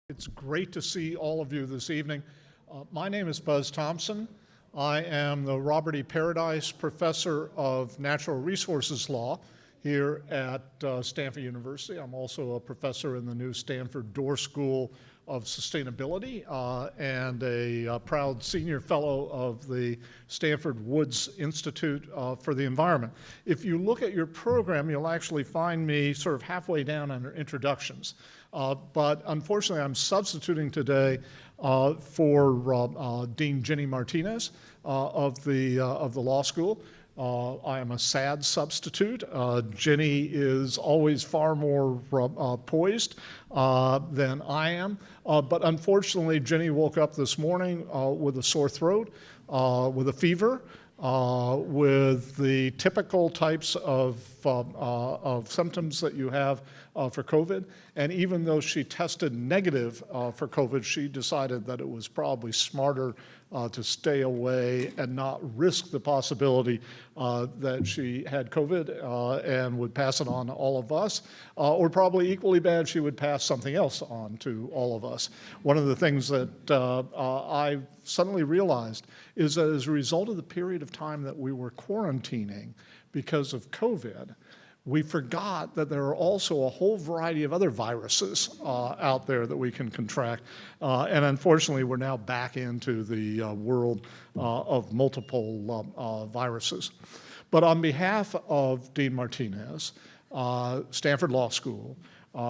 It's great to see all of you this evening. My name is Buzz Thompson. I am the Robert E. Paradise Professor of Natural Resources Law here at Stanford University. I'm also a professor in the new Stanford Doerr School of Sustainability and a proud senior fellow of the Stanford Woods Institute for the Environment. If you look at your program, you'll actually find me sort of halfway down under introductions. But unfortunately, I'm substituting today for Dean Ginny Martinez of the law school. I am a sad substitute. Ginny is always far more poised than I am. But unfortunately, Ginny woke up this morning with a sore throat, with a fever, with the typical types of symptoms that you have for COVID. And even though she tested negative for COVID, she decided that it was probably smarter to stay away and not risk the possibility that she had COVID and would pass it on to all of us, or probably equally bad, she would pass something else on to all of us. One of the things that I suddenly realized is that as a result of the period of time that we were quarantining because of COVID, we forgot that there are also a whole variety of other viruses out there that we can contract. And unfortunately, we're now back into the world of multiple viruses. But on behalf of Dean Martinez, Stanford Law School,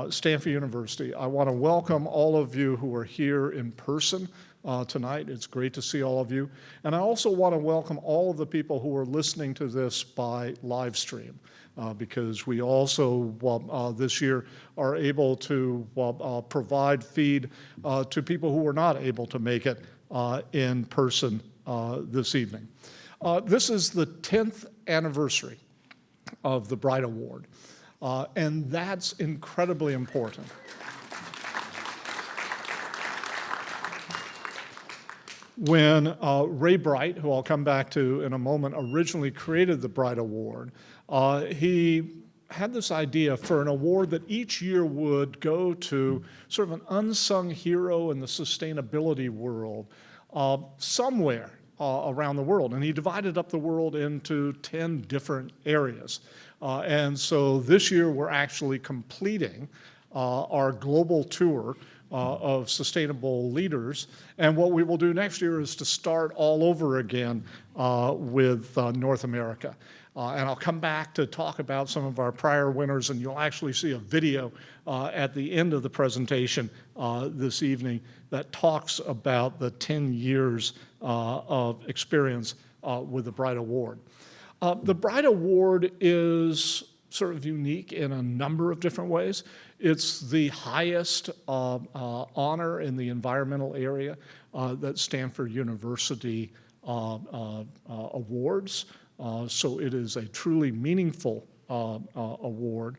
Stanford University, I want to welcome all of you who are here in person tonight. It's great to see all of you. And I also want to welcome all of the people who are listening to this by live stream. Because we also, this year, are able to provide feed to people who were not able to make it in person this evening. This is the 10th anniversary of the Bright Award, and that's incredibly important. When Ray Bright, who I'll come back to in a moment, originally created the Bright Award, he had this idea for an award that each year would go to sort of an unsung hero in the sustainability world somewhere around the world. And he divided up the world into 10 different areas. And so this year we're actually completing our global tour of sustainable leaders. And what we will do next year is to start all over again with North America. And I'll come back to talk about some of our prior winners, and you'll actually see a video at the end of the presentation this evening that talks about the 10 years of experience with the Bright Award. The Bright Award is sort of unique in a number of different ways. It's the highest honor in the environmental area that Stanford University awards. So it is a truly meaningful award.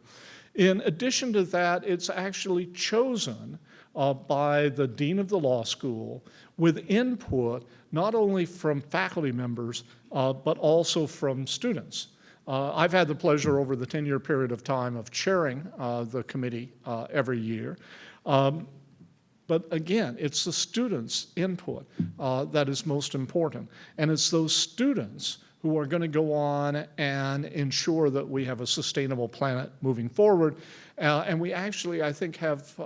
In addition to that, it's actually chosen by the dean of the law school with input not only from faculty members, but also from students. I've had the pleasure over the 10-year period of time of chairing the committee every year. But again, it's the students' input that is most important. And it's those students who are going to go on and ensure that we have a sustainable planet moving forward. And we actually, I think, have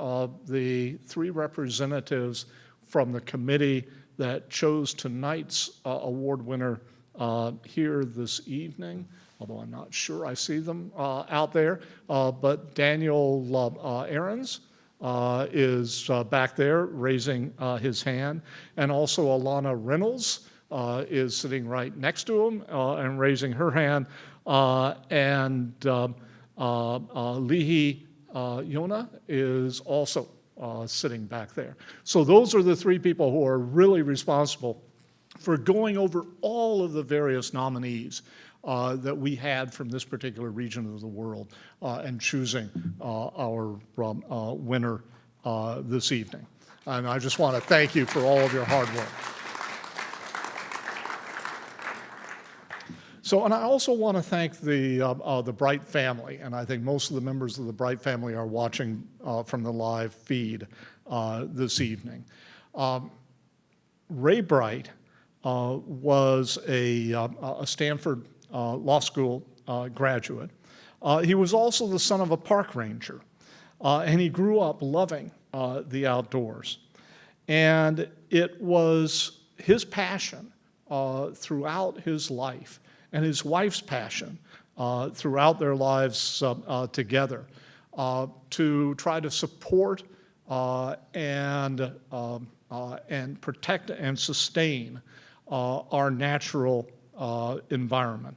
the 3 representatives from the committee that chose tonight's award winner here this evening, although I'm not sure I see them out there. But Daniel Ahrens is back there raising his hand, and also Alana Reynolds is sitting right next to him and raising her hand, and Lihi Yona is also sitting back there. So those are the 3 people who are really responsible for going over all of the various nominees that we had from this particular region of the world and choosing our winner this evening. And I just want to thank you for all of your hard work. So, and I also want to thank the Bright family, and I think most of the members of the Bright family are watching from the live feed this evening. Ray Bright was a Stanford Law School graduate. He was also the son of a park ranger, and he grew up loving the outdoors. And it was his passion throughout his life and his wife's passion throughout their lives together to try to support and protect and sustain our natural environment.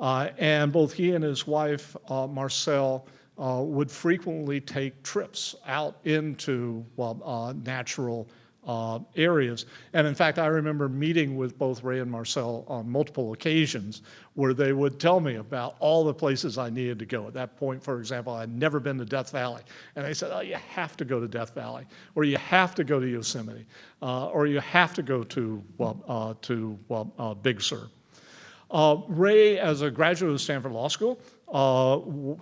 And both he and his wife, Marcel, would frequently take trips out into natural areas. And in fact, I remember meeting with both Ray and Marcel on multiple occasions where they would tell me about all the places I needed to go. At that point, for example, I'd never been to Death Valley. And they said, oh, you have to go to Death Valley, or you have to go to Yosemite, or you have to go to Big Sur. Ray, as a graduate of Stanford Law School,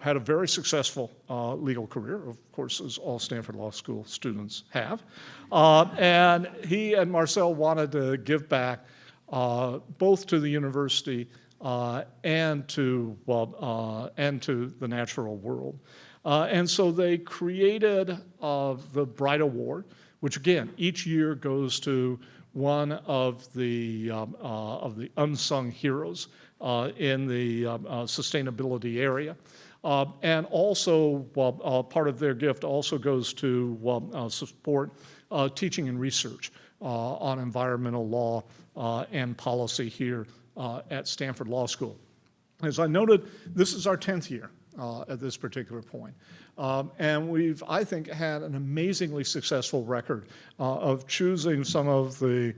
had a very successful legal career, of course, as all Stanford Law School students have. And he and Marcel wanted to give back both to the university and to the natural world. And so they created the Bright Award, which again, each year goes to one of the unsung heroes in the sustainability area. And also, part of their gift also goes to support teaching and research on environmental law and policy here at Stanford Law School. As I noted, this is our 10th year at this particular point. And we've, I think, had an amazingly successful record of choosing some of the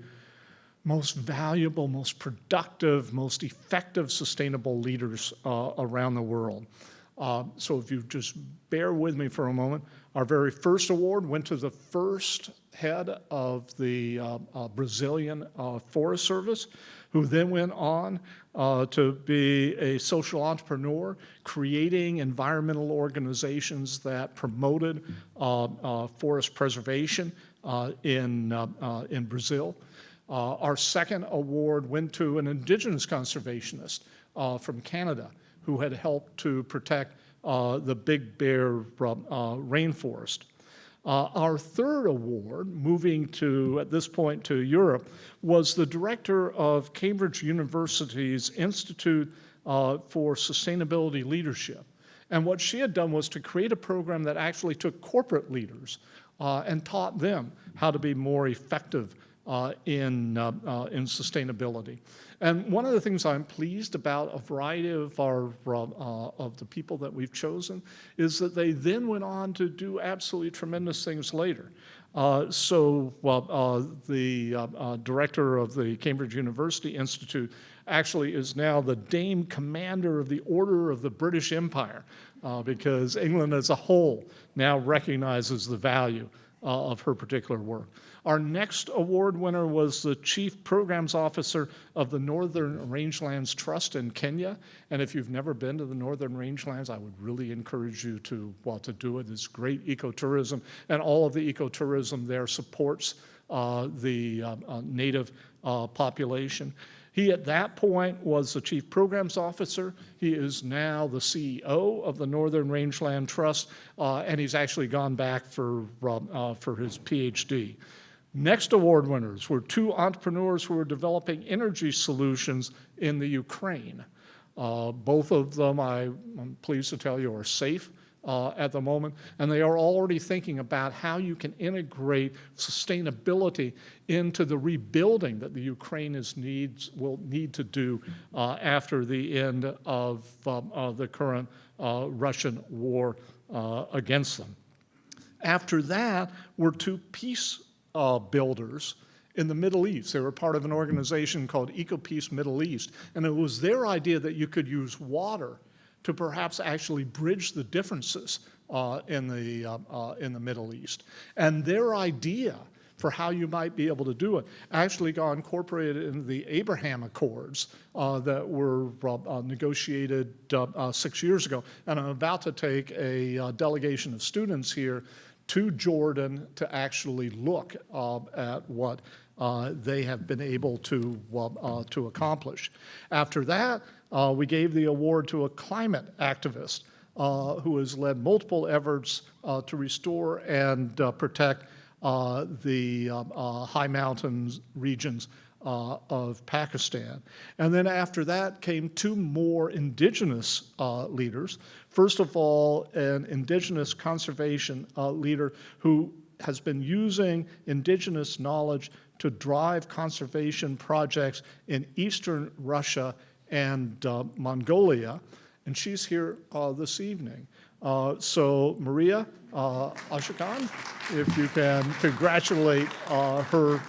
most valuable, most productive, most effective sustainable leaders around the world. So if you just bear with me for a moment, our very first award went to the first head of the Brazilian Forest Service, who then went on to be a social entrepreneur, creating environmental organizations that promoted forest preservation in Brazil. Our second award went to an indigenous conservationist from Canada who had helped to protect the Big Bear rainforest. Our third award, moving at this point to Europe, was the director of Cambridge University's Institute for Sustainability Leadership. And what she had done was to create a program that actually took corporate leaders and taught them how to be more effective in sustainability. And one of the things I'm pleased about a variety of of the people that we've chosen is that they then went on to do absolutely tremendous things later. The director of the Cambridge University Institute actually is now the Dame Commander of the Order of the British Empire, because England as a whole now recognizes the value of her particular work. Our next award winner was the Chief Programs Officer of the Northern Rangelands Trust in Kenya. And if you've never been to the Northern Rangelands, I would really encourage you to do it. It's great ecotourism, and all of the ecotourism there supports the native population. He, at that point, was the Chief Programs Officer. He is now the CEO of the Northern Rangeland Trust, and he's actually gone back for his PhD. Next award winners were two entrepreneurs who were developing energy solutions in the Ukraine. Both of them, I'm pleased to tell you, are safe at the moment, and they are already thinking about how you can integrate sustainability into the rebuilding that the Ukraine will need to do after the end of the current Russian war against them. After that were two peace builders in the Middle East. They were part of an organization called EcoPeace Middle East, and it was their idea that you could use water to perhaps actually bridge the differences in the Middle East. And their idea for how you might be able to do it actually got incorporated into the Abraham Accords that were negotiated 6 years ago. And I'm about to take a delegation of students here to Jordan to actually look at what they have been able to accomplish. After that, we gave the award to a climate activist who has led multiple efforts to restore and protect the high mountains regions of Pakistan. And then after that came two more indigenous leaders. First of all, an indigenous conservation leader who has been using indigenous knowledge to drive conservation projects in eastern Russia and Mongolia. And she's here this evening. So Maria Ashakan, if you can congratulate her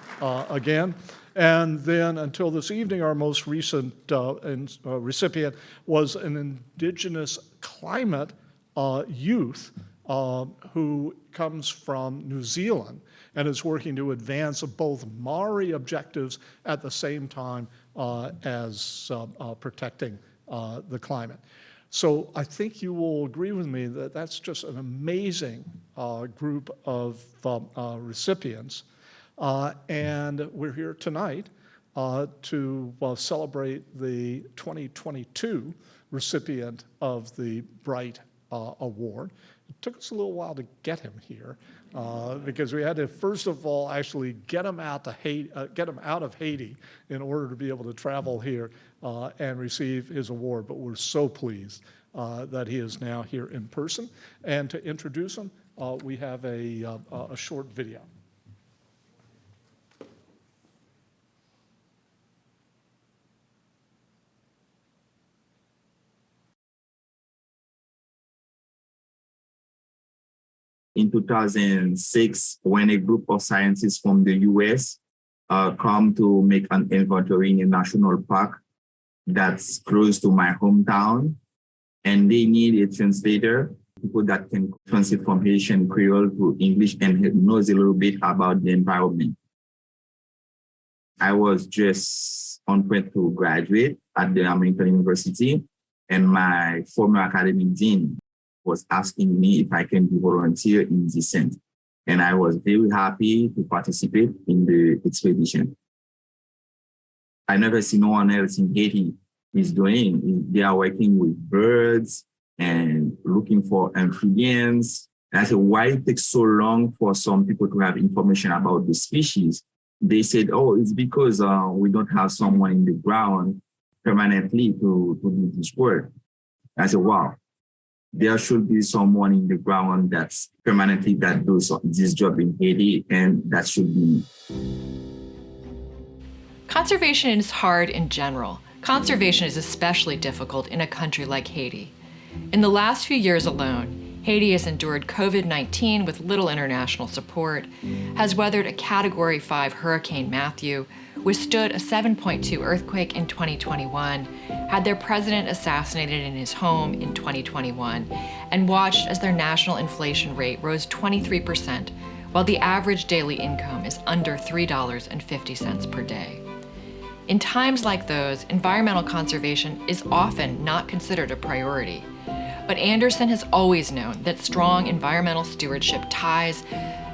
again. And then until this evening, our most recent recipient was an indigenous climate youth who comes from New Zealand and is working to advance both Maori objectives at the same time as protecting the climate. So I think you will agree with me that that's just an amazing group of recipients. And we're here tonight to celebrate the 2022 recipient of the Bright Award. It took us a little while to get him here because we had to first of all actually get him out of Haiti in order to be able to travel here and receive his award. But we're so pleased that he is now here in person. And to introduce him, we have a short video. In 2006, when a group of scientists from the US come to make an inventory in a national park that's close to my hometown, and they need a translator, people that can translate from Haitian Creole to English and knows a little bit about the environment. I was just on point to graduate at the American University, and my former academic dean was asking me if I can be volunteer in descent. And I was very happy to participate in the expedition. I never see no one else in Haiti is doing. They are working with birds and looking for amphibians. And I said, why it takes so long for some people to have information about the species? They said, oh, it's because we don't have someone in the ground permanently to do this work. I said, wow. There should be someone in the ground that's permanently that does this job in Haiti, and that should be me. Conservation is hard in general. Conservation is especially difficult in a country like Haiti. In the last few years alone, Haiti has endured COVID-19 with little international support, has weathered a Category 5 Hurricane Matthew, withstood a 7.2 earthquake in 2021, had their president assassinated in his home in 2021, and watched as their national inflation rate rose 23%, while the average daily income is under $3.50 per day. In times like those, environmental conservation is often not considered a priority. But Anderson has always known that strong environmental stewardship ties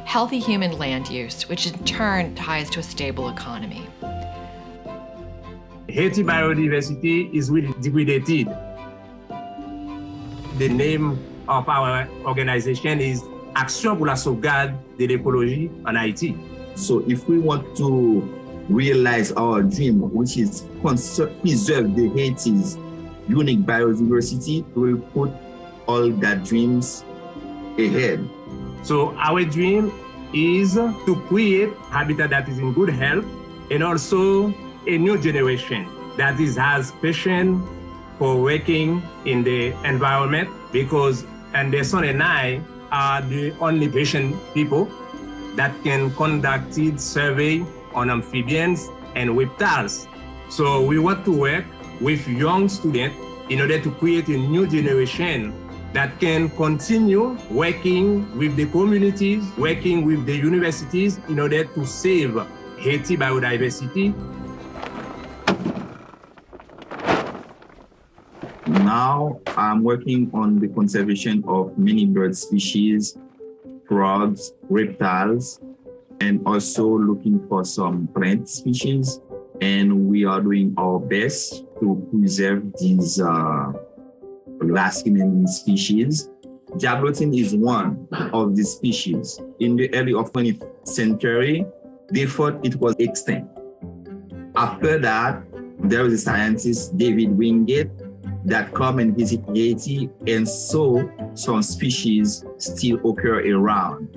healthy human land use, which in turn ties to a stable economy. Haiti biodiversity is really degraded. The name of our organization is Action pour la sauvegarde de l'écologie en Haïti. So if we want to realize our dream, which is preserve the Haiti's unique biodiversity, we will put all that dreams ahead. So our dream is to create habitat that is in good health and also a new generation that has passion for working in the environment, because Anderson and I are the only patient people that can conduct a survey on amphibians and reptiles. So we want to work with young students in order to create a new generation that can continue working with the communities, working with the universities in order to save Haiti biodiversity. Now I'm working on the conservation of many bird species, frogs, reptiles, and also looking for some plant species. And we are doing our best to preserve these last remaining species. Jabotin is one of the species. In the early of 20th century, they thought it was extinct. After that, there was a scientist, David Wingate, that come and visit Haiti and saw some species still occur around.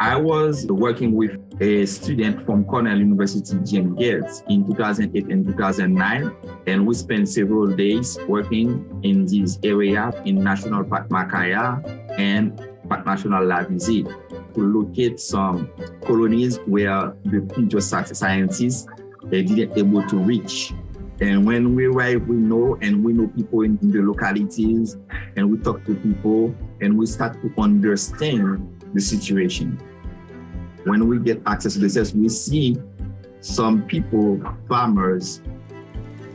I was working with a student from Cornell University, Jim Gates, in 2008 and 2009, and we spent several days working in this area in National Park Macaya and Park National La Visite to locate some colonies where the previous scientists didn't able to reach. And when we arrive, we know people in the localities, and we talk to people, and we start to understand the situation. When we get access to the cells, we see some people, farmers,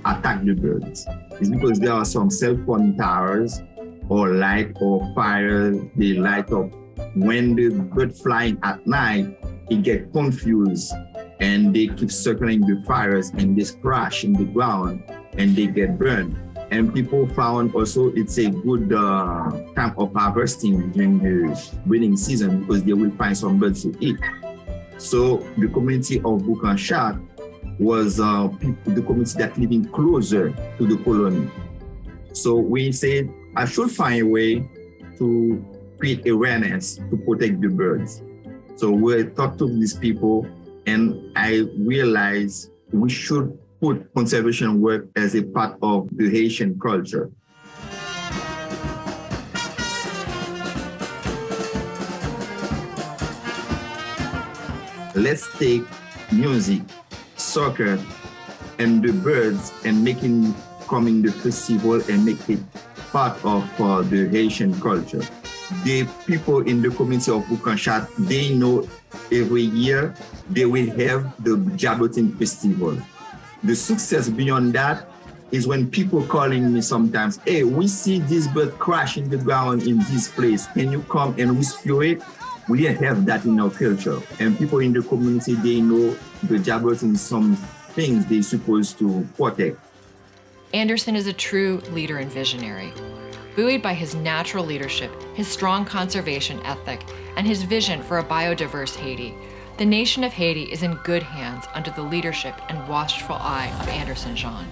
attack the birds. It's because there are some cell phone towers or light or fire, they light up. When the bird flying at night, it get confused and they keep circling the fires and they crash in the ground and they get burned. And people found also it's a good time of harvesting during the breeding season because they will find some birds to eat. So the community of Bukanshat was the community that living closer to the colony. So we said, I should find a way to create awareness to protect the birds. So we talked to these people, and I realized we should put conservation work as a part of the Haitian culture. Let's take music, soccer, and the birds and coming the festival and make it part of the Haitian culture. The people in the community of Bukanshat, they know every year they will have the Jabotin Festival. The success beyond that is when people calling me sometimes, hey, we see this bird crash in the ground in this place. Can you come and rescue it? We didn't have that in our culture. And people in the community, they know the Jabotin, some things they're supposed to protect. Anderson is a true leader and visionary. Buoyed by his natural leadership, his strong conservation ethic, and his vision for a biodiverse Haiti, the nation of Haiti is in good hands under the leadership and watchful eye of Anderson Jean.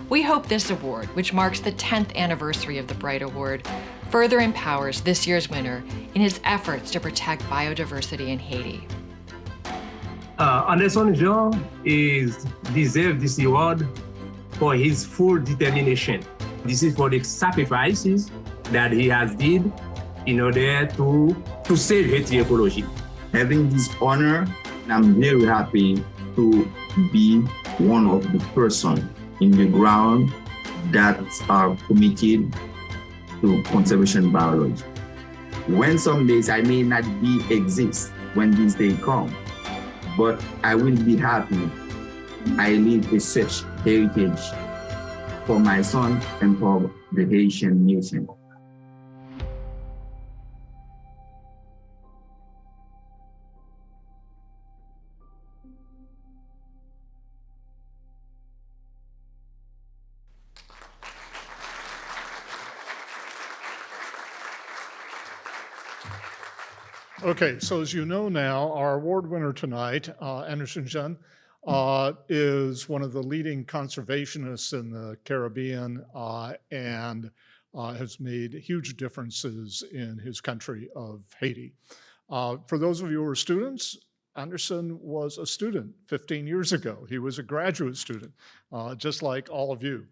We hope this award, which marks the 10th anniversary of the Bright Award, further empowers this year's winner in his efforts to protect biodiversity in Haiti. Anderson Jean deserves this award for his full determination. This is for the sacrifices that he has did in order to save Haiti ecology. Having this honor, I'm very happy to be one of the person in the ground that are committed to conservation biology. When some days I may not exist when this day come, but I will be happy I leave a such heritage for my son and for the Haitian nation. Okay, so as you know now, our award winner tonight, Anderson Jean, is one of the leading conservationists in the Caribbean and has made huge differences in his country of Haiti. For those of you who are students, Anderson was a student 15 years ago. He was a graduate student, just like all of you.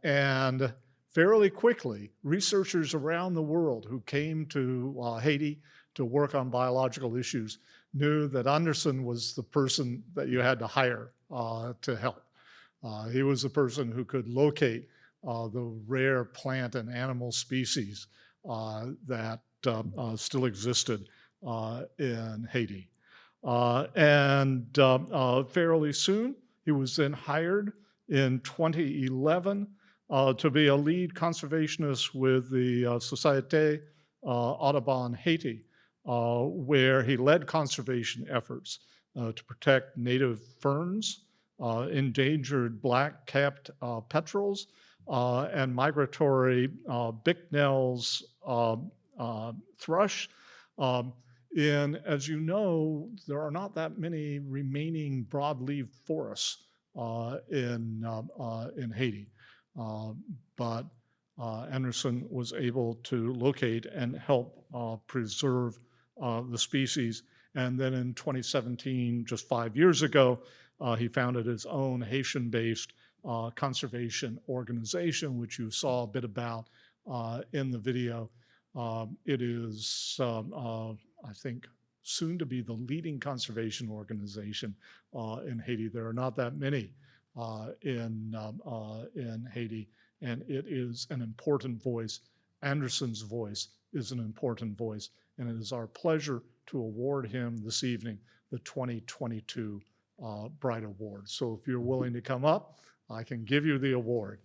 And fairly quickly, researchers around the world who came to Haiti to work on biological issues knew that Anderson was the person that you had to hire to help. He was the person who could locate the rare plant and animal species that still existed in Haiti. And fairly soon, he was then hired in 2011 to be a lead conservationist with the Société Audubon Haiti, where he led conservation efforts to protect native ferns, endangered black-capped petrels, and migratory bicknell's thrush. As you know, there are not that many remaining broadleaf forests in Haiti, but Anderson was able to locate and help preserve the species. And then in 2017, just 5 years ago, he founded his own Haitian-based conservation organization, which you saw a bit about in the video. It is, I think, soon to be the leading conservation organization in Haiti. There are not that many in Haiti, and it is an important voice. Anderson's voice is an important voice, and it is our pleasure to award him this evening the 2022 Bright Award. So if you're willing to come up, I can give you the award.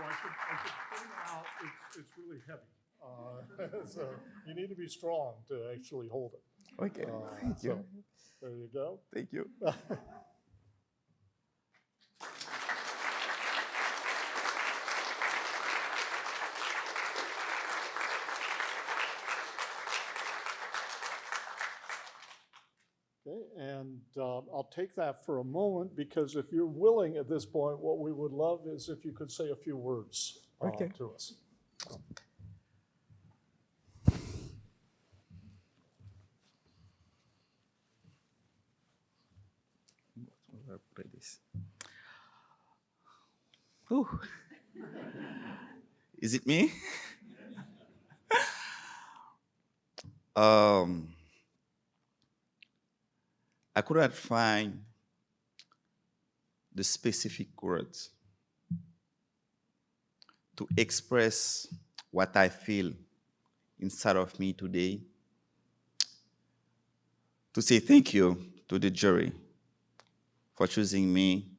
I should point out it's really heavy. So you need to be strong to actually hold it. Okay, thank you. So there you go. Thank you. Okay, and I'll take that for a moment, because if you're willing at this point, what we would love is if you could say a few words Okay. to us. Ooh. Is it me? I could not find the specific words to express what I feel inside of me today, to say thank you to the jury for choosing me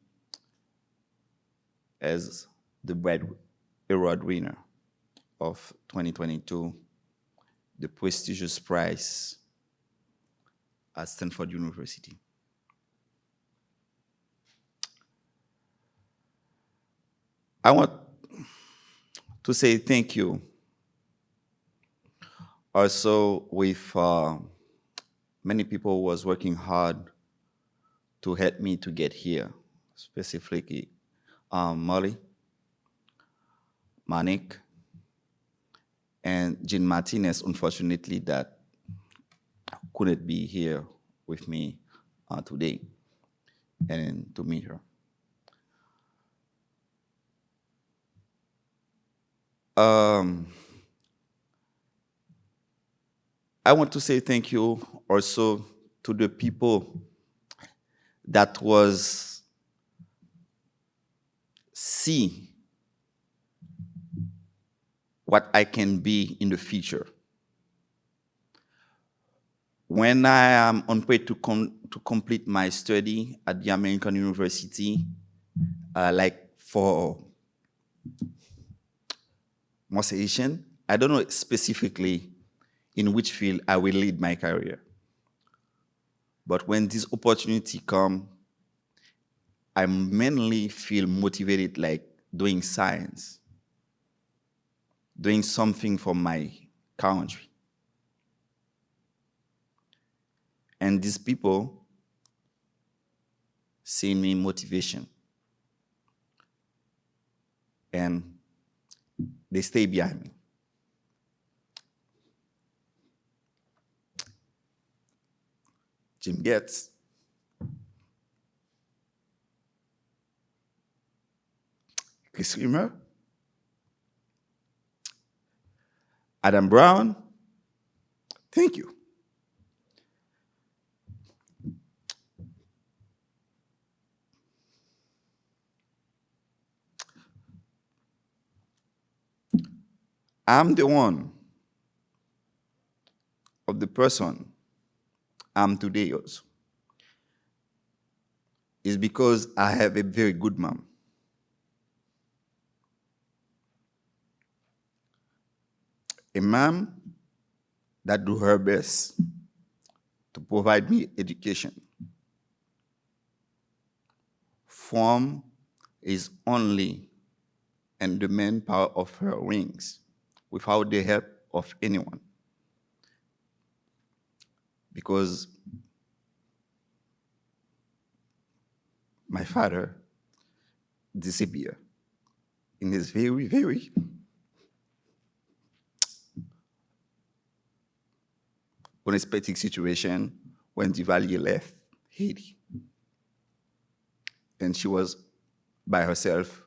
as the Bright Award winner of 2022, the prestigious prize at Stanford University. I want to say thank you also with many people who was working hard to help me to get here, specifically Molly, Manik, and Jean Martinez, unfortunately, that couldn't be here with me today and to meet her. I want to say thank you also to the people that was see what I can be in the future. When I am on way to complete my study at the American University, like for most Asian, I don't know specifically in which field I will lead my career. But when this opportunity comes, I mainly feel motivated, like doing science, doing something for my country. And these people see in me motivation. And they stay behind me. Jim Getz, Chris Rimmer, Adam Brown, thank you. I'm the one of the person I'm today also. It's because I have a very good mom. A mom that do her best to provide me education from is only and the manpower of her wings without the help of anyone. Because my father disappeared in this very, very unexpected situation when Duvalier left Haiti. And she was by herself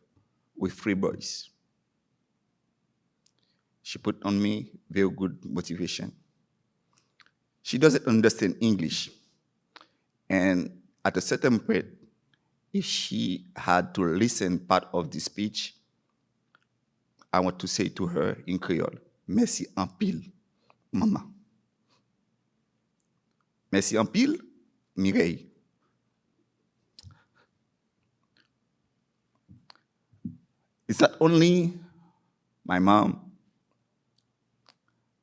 with 3 boys. She put on me very good motivation. She doesn't understand English. And at a certain point, if she had to listen part of the speech, I want to say to her in Creole, merci en pile, maman. Merci en pile, Mireille. It's not only my mom.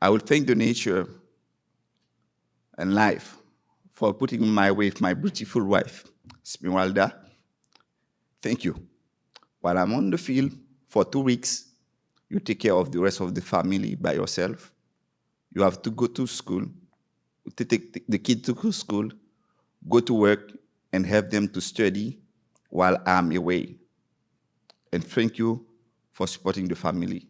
I will thank the nature and life for putting in my way with my beautiful wife, Smiralda. Thank you. While I'm on the field for 2 weeks, you take care of the rest of the family by yourself. You have to go to school, to take the kid to school, go to work, and help them to study while I'm away. And thank you for supporting the family.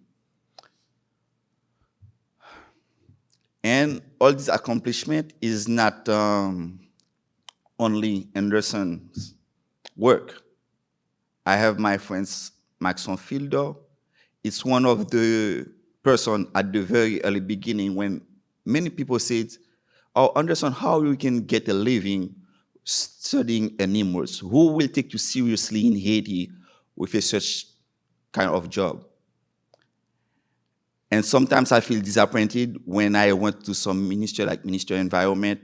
And all this accomplishment is not only Anderson's work. I have my friends, Maxon Fielder. It's one of the person at the very early beginning when many people said, oh, Anderson, how you can get a living studying animals? Who will take you seriously in Haiti with a such kind of job? And sometimes I feel disappointed when I went to some ministry, like Ministry of Environment,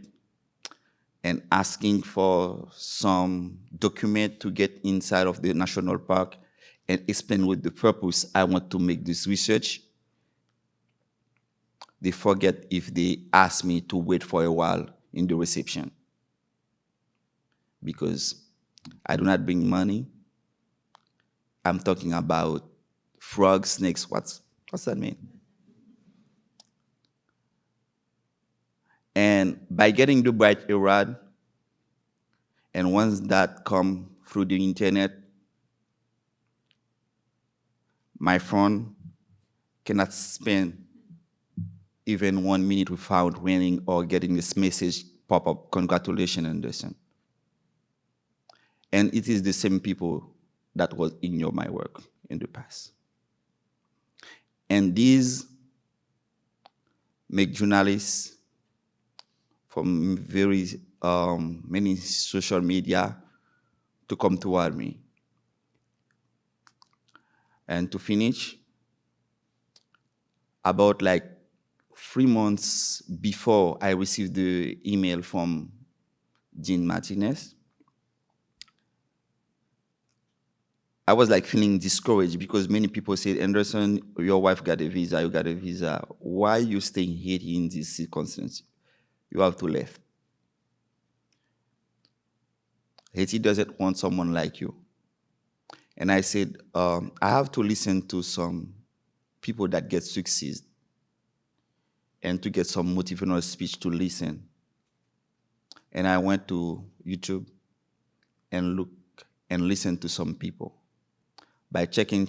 and asking for some document to get inside of the national park and explain with the purpose I want to make this research. They forget if they ask me to wait for a while in the reception. Because I do not bring money. I'm talking about frogs, snakes, what's that mean? And by getting the bright award, and once that come through the internet, my phone cannot spend even 1 minute without winning or getting this message pop up, congratulations, Anderson. And it is the same people that was in my work in the past. And these make journalists from very many social media to come toward me. And to finish, about like 3 months before I received the email from Jean Martinez, I was like feeling discouraged because many people said, Anderson, your wife got a visa, you got a visa. Why you staying here in this circumstance? You have to leave. Haiti doesn't want someone like you. And I said, I have to listen to some people that get success and to get some motivational speech to listen. And I went to YouTube and look and listen to some people. By checking,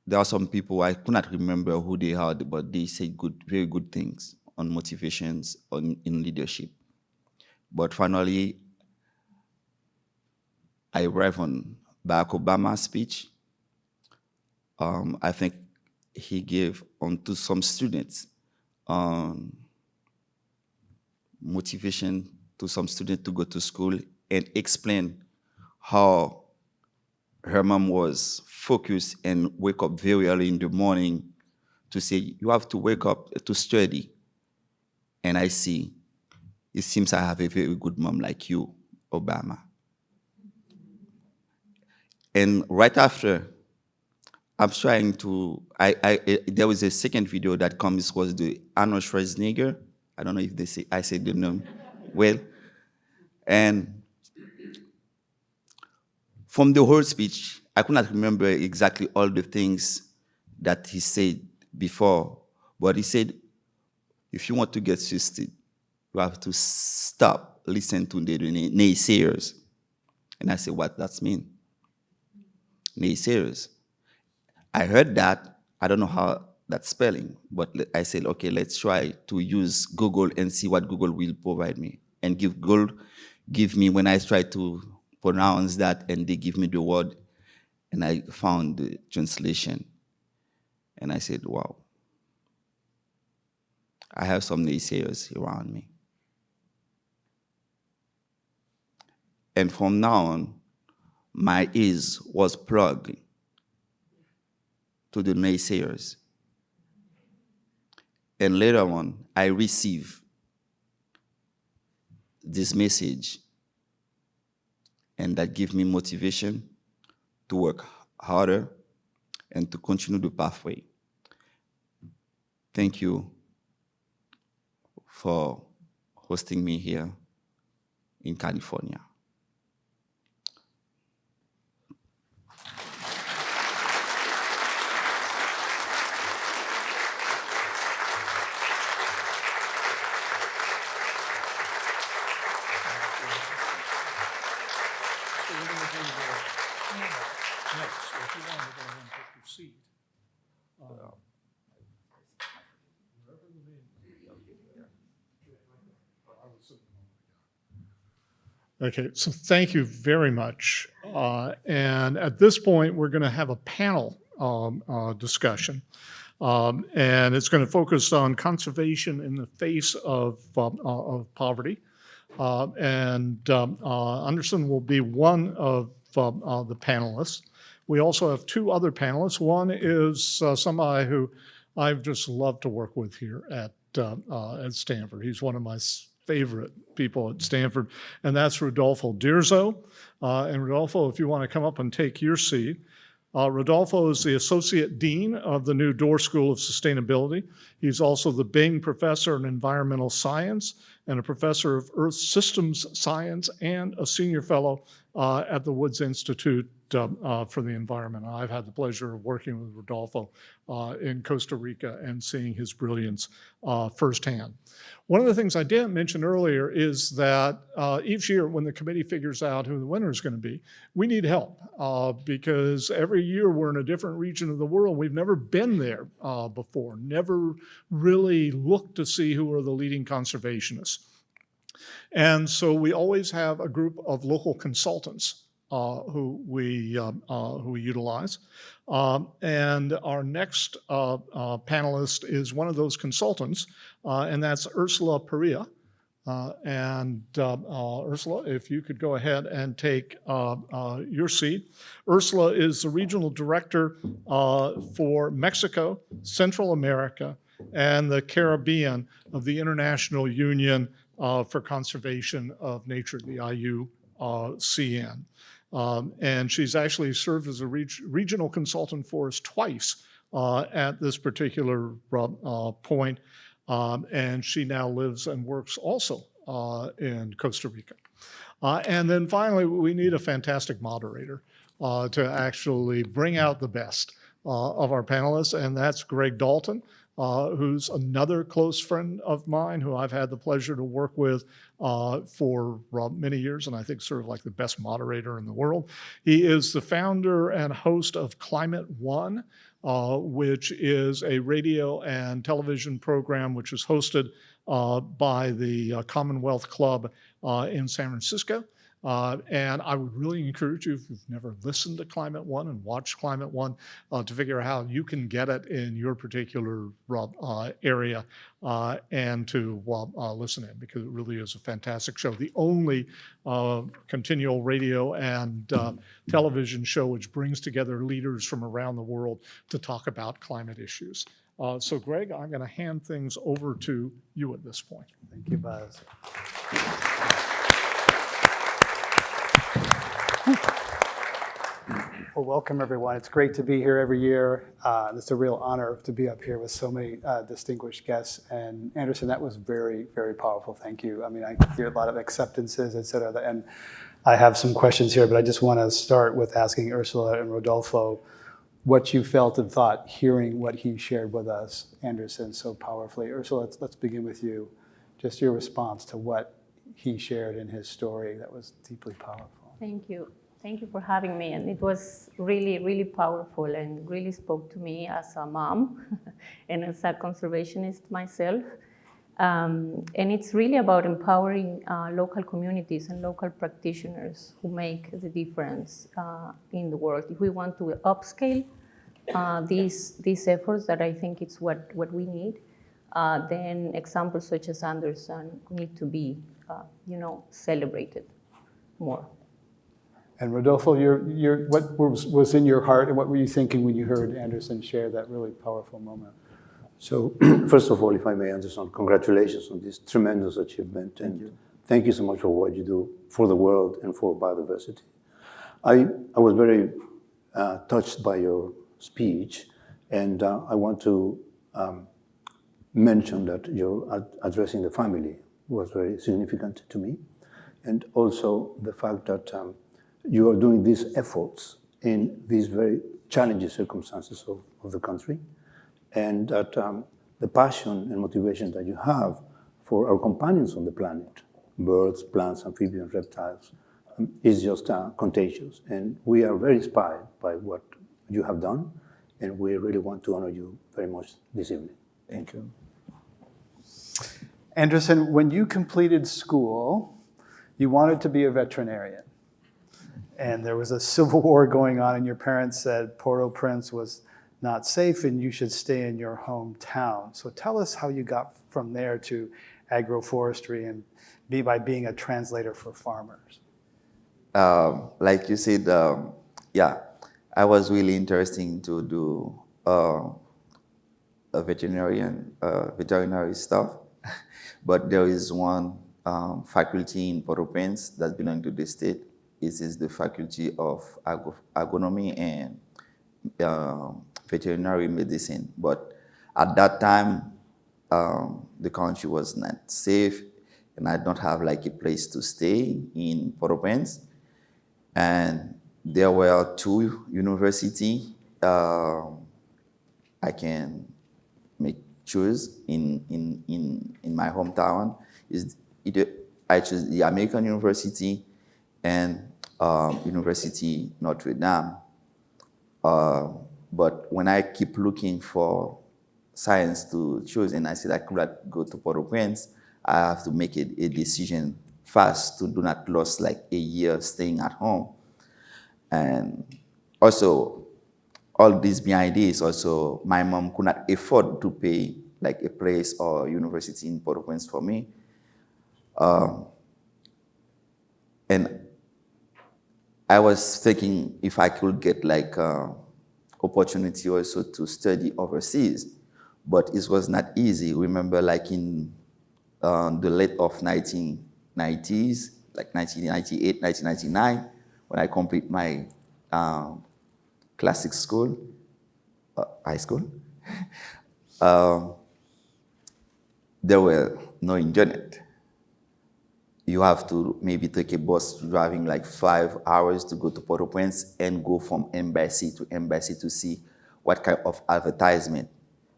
there are some people I could not remember who they are, but they say very good things on motivations, in leadership. But finally, I arrived on Barack Obama's speech. I think he gave onto some students, motivation to some students to go to school and explain how her mom was focused and wake up very early in the morning to say, you have to wake up to study. And I see, it seems I have a very good mom like you, Obama. And right after, I'm trying to, there was a second video that comes, was the Arnold Schwarzenegger. I don't know if they say, I said the name well. And from the whole speech, I could not remember exactly all the things that he said before, but he said, if you want to get succeed, you have to stop listening to the naysayers. And I said, what does that mean? Naysayers. I heard that. I don't know how that's spelling, but I said, okay, let's try to use Google and see what Google will provide me. And give me, when I try to pronounce that, and they give me the word, and I found the translation. And I said, wow, I have some naysayers around me. And from now on, my ears was plugged to the naysayers. And later on, I received this message, and that gave me motivation to work harder and to continue the pathway. Thank you for hosting me here in California. Okay, so thank you very much. And at this point, we're going to have a panel discussion. And it's going to focus on conservation in the face of poverty. Anderson will be one of the panelists. We also have two other panelists. One is somebody who I've just loved to work with here at Stanford. He's one of my favorite people at Stanford, and that's Rodolfo Dirzo. And Rodolfo, if you want to come up and take your seat. Rodolfo is the Associate Dean of the new Doerr School of Sustainability. He's also the Bing Professor in Environmental Science and a Professor of Earth Systems Science and a Senior Fellow at the Woods Institute for the Environment. I've had the pleasure of working with Rodolfo in Costa Rica and seeing his brilliance firsthand. One of the things I didn't mention earlier is that each year when the committee figures out who the winner is going to be, we need help because every year we're in a different region of the world. We've never been there before, never really looked to see who are the leading conservationists. And so we always have a group of local consultants who we utilize. And our next panelist is one of those consultants, and that's Ursula Parrilla. Ursula, if you could go ahead and take your seat. Ursula is the regional director for Mexico, Central America, and the Caribbean of the International Union for Conservation of Nature, the IUCN. And she's actually served as a regional consultant for us twice at this particular point. And she now lives and works also in Costa Rica. And then finally, we need a fantastic moderator to actually bring out the best of our panelists, and that's Greg Dalton, who's another close friend of mine who I've had the pleasure to work with for many years, and I think sort of like the best moderator in the world. He is the founder and host of Climate One, which is a radio and television program which is hosted by the Commonwealth Club in San Francisco. And I would really encourage you, if you've never listened to Climate One and watched Climate One, to figure out how you can get it in your particular area and to listen in, because it really is a fantastic show. The only continual radio and television show which brings together leaders from around the world to talk about climate issues. So Greg, I'm going to hand things over to you at this point. Thank you, Buzz. Well, welcome everyone. It's great to be here every year. It's a real honor to be up here with so many distinguished guests. And Anderson, that was very, very powerful. Thank you. I mean, I hear a lot of acceptances, et cetera. And I have some questions here, but I just want to start with asking Ursula and Rodolfo what you felt and thought hearing what he shared with us, Anderson, so powerfully. Ursula, let's begin with you. Just your response to what he shared in his story that was deeply powerful. Thank you. Thank you for having me. And it was really, really powerful and really spoke to me as a mom and as a conservationist myself. And it's really about empowering local communities and local practitioners who make the difference in the world. If we want to upscale these efforts, that I think it's what we need, then examples such as Anderson need to be, celebrated more. And Rodolfo, what was in your heart and what were you thinking when you heard Anderson share that really powerful moment? So, first of all, if I may, Anderson, congratulations on this tremendous achievement. And thank you so much for what you do for the world and for biodiversity. I was very touched by your speech, and I want to mention that your addressing the family was very significant to me. And also the fact that you are doing these efforts in these very challenging circumstances of the country, and that the passion and motivation that you have for our companions on the planet, birds, plants, amphibians, reptiles, is just contagious. And we are very inspired by what you have done, and we really want to honor you very much this evening. Thank you. Anderson, when you completed school, you wanted to be a veterinarian. And there was a civil war going on, and your parents said Port-au-Prince was not safe and you should stay in your hometown. So tell us how you got from there to agroforestry and by being a translator for farmers. Like you said, I was really interested to do a veterinary stuff, but there is one faculty in Port-au-Prince that belongs to the state. This is the Faculty of Agronomy and Veterinary Medicine. But at that time, the country was not safe, and I don't have like a place to stay in Port-au-Prince. And there were two universities I can choose in my hometown. I chose the American University and University Notre Dame. But when I keep looking for science to choose, and I said I could not go to Port-au-Prince, I have to make a decision fast to do not lose like a year staying at home. And also, all this behind this, also my mom could not afford to pay like a place or university in Port-au-Prince for me. And I was thinking if I could get like opportunity also to study overseas, but it was not easy. Remember, like in the late of 1990s, like 1998, 1999, when I complete my classic school, high school, there were no internet. You have to maybe take a bus driving like 5 hours to go to Port-au-Prince and go from embassy to see what kind of advertisement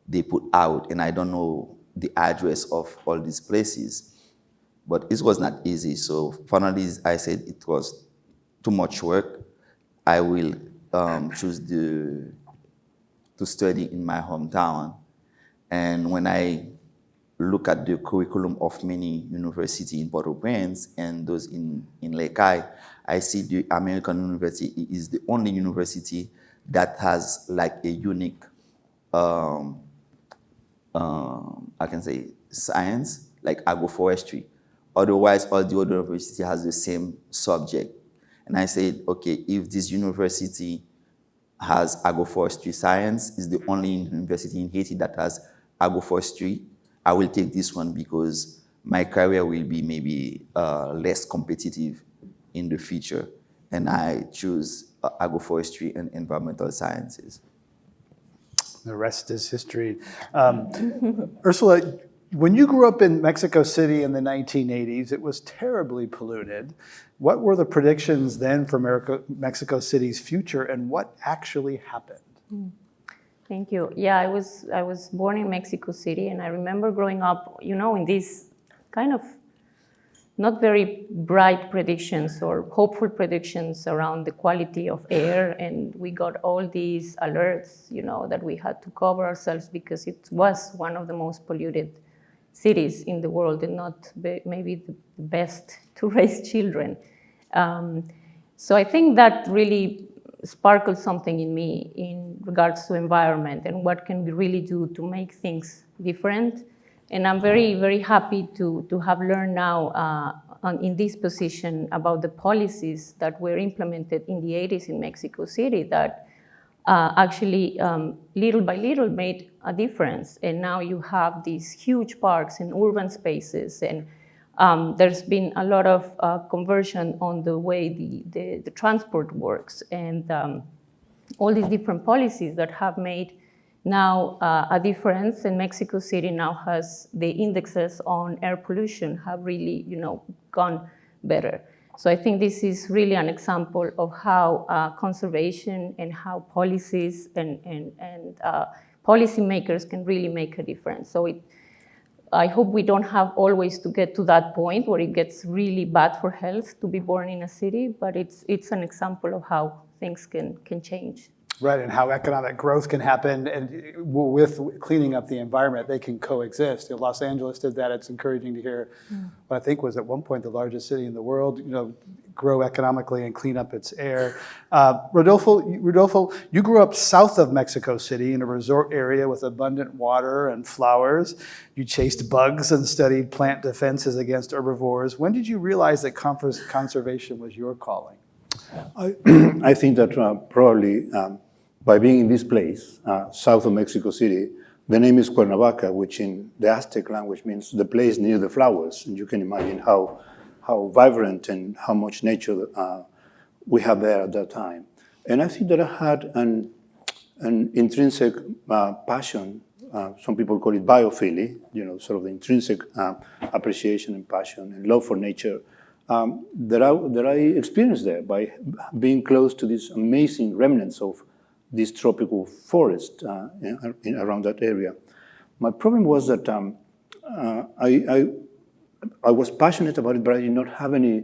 they put out. And I don't know the address of all these places, but it was not easy. So finally, I said it was too much work. I will choose to study in my hometown. And when I look at the curriculum of many universities in Port-au-Prince and those in Lekai, I see the American University is the only university that has like a unique, I can say, science, like agroforestry. Otherwise, all the other university has the same subject. And I said, okay, if this university has agroforestry science, is the only university in Haiti that has agroforestry, I will take this one because my career will be maybe less competitive in the future. And I choose agroforestry and environmental sciences. The rest is history. Ursula, when you grew up in Mexico City in the 1980s, it was terribly polluted. What were the predictions then for Mexico City's future, and what actually happened? Thank you. Yeah, I was born in Mexico City, and I remember growing up, in these kind of not very bright predictions or hopeful predictions around the quality of air, and we got all these alerts, that we had to cover ourselves because it was one of the most polluted cities in the world and not maybe the best to raise children. So I think that really sparkled something in me in regards to environment and what can we really do to make things different. And I'm very, very happy to have learned now in this position about the policies that were implemented in the 80s in Mexico City that actually little by little made a difference. And now you have these huge parks and urban spaces, and there's been a lot of conversion on the way the transport works, and all these different policies that have made now a difference. And Mexico City now has the indexes on air pollution have really, gone better. So I think this is really an example of how conservation and how policies and policymakers can really make a difference. So I hope we don't have always to get to that point where it gets really bad for health to be born in a city, but it's an example of how things can change. Right, and how economic growth can happen, and with cleaning up the environment, they can coexist. Los Angeles did that. It's encouraging to hear what I think was at one point the largest city in the world, grow economically and clean up its air. Rodolfo, you grew up south of Mexico City in a resort area with abundant water and flowers. You chased bugs and studied plant defenses against herbivores. When did you realize that conservation was your calling? I think that probably by being in this place, south of Mexico City, the name is Cuernavaca, which in the Aztec language means the place near the flowers. And you can imagine how vibrant and how much nature we have there at that time. And I think that I had an intrinsic passion. Some people call it biophily, sort of the intrinsic appreciation and passion and love for nature that I experienced there by being close to these amazing remnants of this tropical forest around that area. My problem was that I was passionate about it, but I did not have any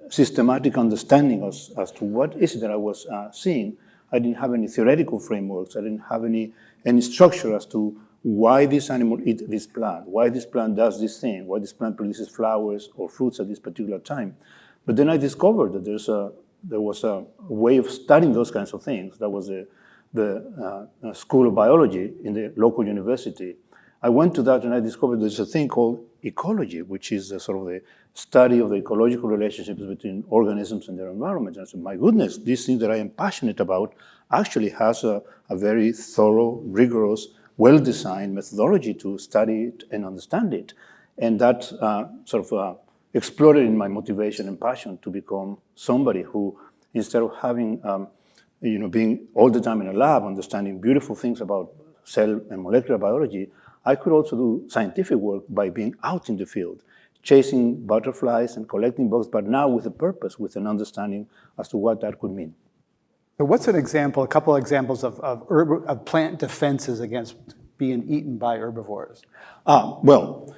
systematic understanding as to what is it that I was seeing. I didn't have any theoretical frameworks. I didn't have any structure as to why this animal eats this plant, why this plant does this thing, why this plant produces flowers or fruits at this particular time. But then I discovered that there was a way of studying those kinds of things. That was the School of Biology in the local university. I went to that and I discovered there's a thing called ecology, which is sort of the study of the ecological relationships between organisms and their environment. And I said, my goodness, this thing that I am passionate about actually has a very thorough, rigorous, well-designed methodology to study it and understand it. And that sort of exploded in my motivation and passion to become somebody who, instead of having, being all the time in a lab, understanding beautiful things about cell and molecular biology, I could also do scientific work by being out in the field, chasing butterflies and collecting bugs, but now with a purpose, with an understanding as to what that could mean. So what's an example, a couple of examples of plant defenses against being eaten by herbivores? Well,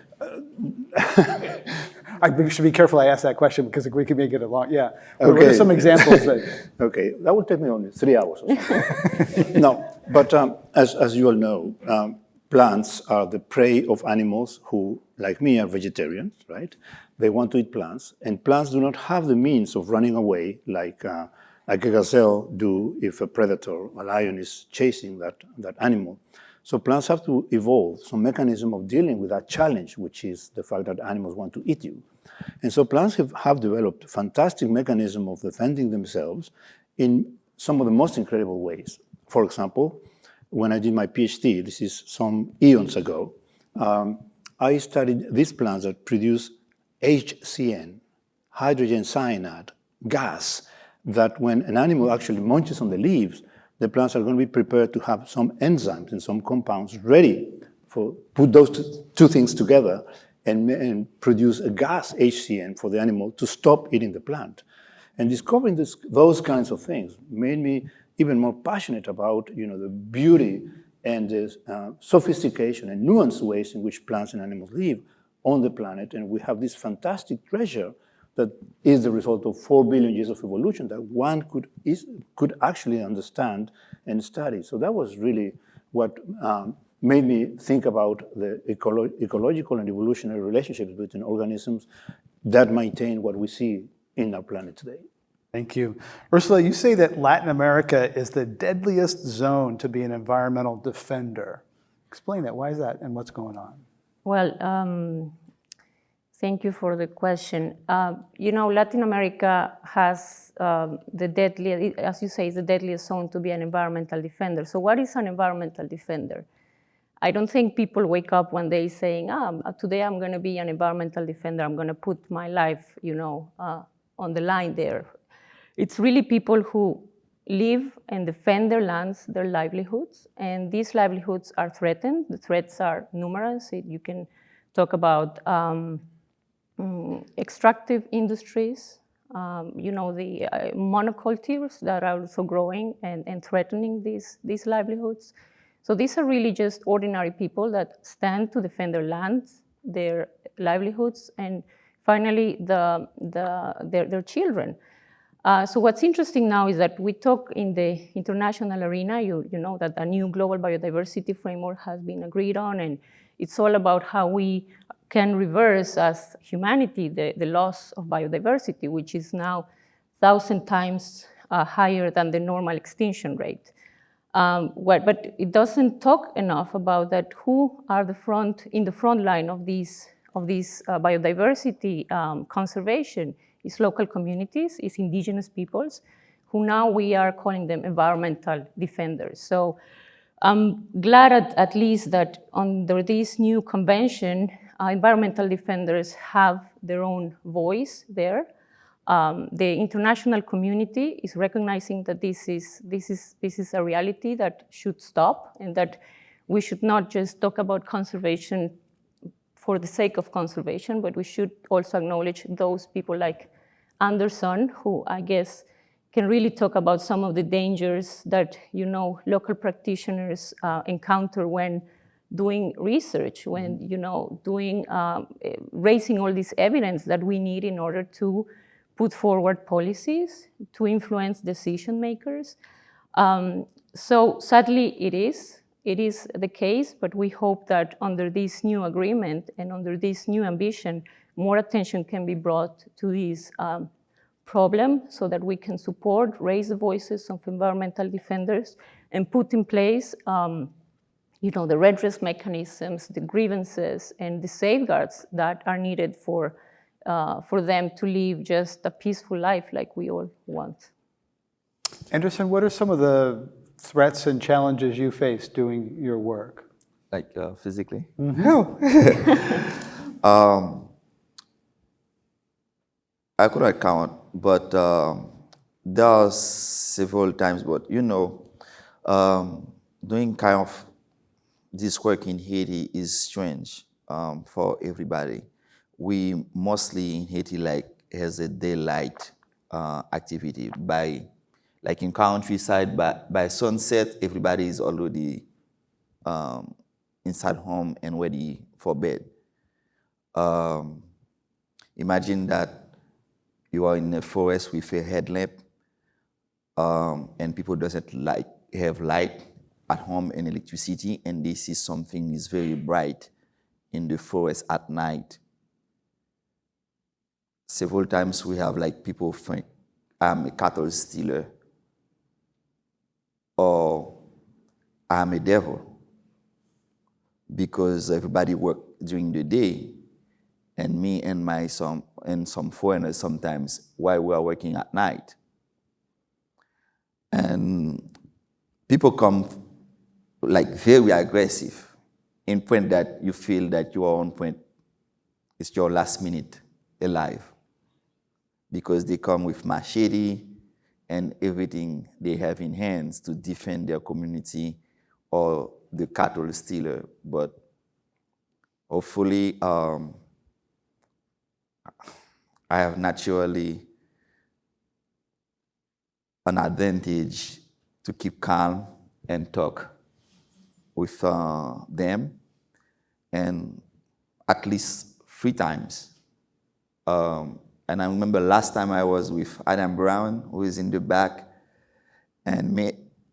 I should be careful I ask that question because we can make it a long, yeah. Okay. What are some examples that? Okay, that would take me only 3 hours or something. No, but as you all know, plants are the prey of animals who, like me, are vegetarians, right? They want to eat plants, and plants do not have the means of running away like a gazelle do if a predator, a lion, is chasing that animal. So plants have to evolve some mechanism of dealing with that challenge, which is the fact that animals want to eat you. And so plants have developed fantastic mechanism of defending themselves in some of the most incredible ways. For example, when I did my PhD, this is some eons ago, I studied these plants that produce HCN, hydrogen cyanide, gas, that when an animal actually munches on the leaves, the plants are going to be prepared to have some enzymes and some compounds ready for put those two things together and produce a gas, HCN, for the animal to stop eating the plant. And discovering those kinds of things made me even more passionate about the beauty and the sophistication and nuanced ways in which plants and animals live on the planet. And we have this fantastic treasure that is the result of 4 billion years of evolution that one could actually understand and study. So that was really what made me think about the ecological and evolutionary relationships between organisms that maintain what we see in our planet today. Thank you. Ursula, you say that Latin America is the deadliest zone to be an environmental defender. Explain that. Why is that, and what's going on? Well, thank you for the question. Latin America has the deadliest, as you say, is the deadliest zone to be an environmental defender. So what is an environmental defender? I don't think people wake up one day saying, today I'm going to be an environmental defender. I'm going to put my life, on the line there. It's really people who live and defend their lands, their livelihoods, and these livelihoods are threatened. The threats are numerous. You can talk about extractive industries, the monocultures that are also growing and threatening these livelihoods. So these are really just ordinary people that stand to defend their lands, their livelihoods, and finally their children. So what's interesting now is that we talk in the international arena, you know that a new global biodiversity framework has been agreed on, and it's all about how we can reverse as humanity the loss of biodiversity, which is now 1,000 times higher than the normal extinction rate. But it doesn't talk enough about that who are in the front line of these biodiversity conservation. Is local communities, is indigenous peoples, who now we are calling them environmental defenders. So I'm glad at least that under this new convention, environmental defenders have their own voice there. The international community is recognizing that this is a reality that should stop, and that we should not just talk about conservation for the sake of conservation, but we should also acknowledge those people like Anderson, who I guess can really talk about some of the dangers that local practitioners encounter when doing research, when raising all this evidence that we need in order to put forward policies to influence decision makers. So sadly, it is the case, but we hope that under this new agreement and under this new ambition, more attention can be brought to this problem so that we can raise the voices of environmental defenders and put in place the redress mechanisms, the grievances, and the safeguards that are needed for them to live just a peaceful life like we all want. Anderson, what are some of the threats and challenges you face doing your work? Like physically? No. I could not count, but there are several times. But doing kind of this work in Haiti is strange for everybody. We mostly in Haiti has a daylight activity. Like in countryside, by sunset, everybody is already inside home and ready for bed. Imagine that you are in a forest with a headlamp, and people doesn't have light, at home and electricity, and they see something is very bright in the forest at night. Several times we have like people think I'm a cattle stealer or I'm a devil, because everybody work during the day, and me and some foreigners sometimes while we are working at night. And people come like very aggressive, in point that you feel that you are on point. It's your last minute alive, because they come with machete and everything they have in hands to defend their community or the cattle stealer. But hopefully, I have naturally an advantage to keep calm and talk with them, and at least 3 times. And I remember last time I was with Adam Brown, who is in the back, and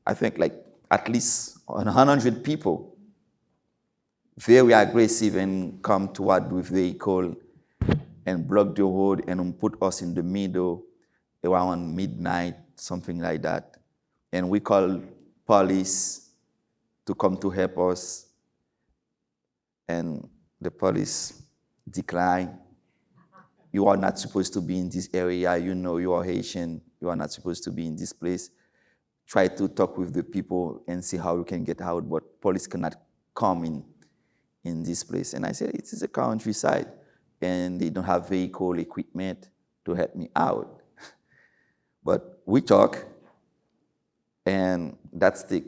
I think like at least 100 people, very aggressive, and come toward with vehicle and block the road and put us in the middle around midnight, something like that. And we called police to come to help us, and the police declined. You are not supposed to be in this area. You know you are Haitian. You are not supposed to be in this place. Try to talk with the people and see how you can get out, but police cannot come in this place. And I said, it is a countryside, and they don't have vehicle equipment to help me out. But we talk, and that takes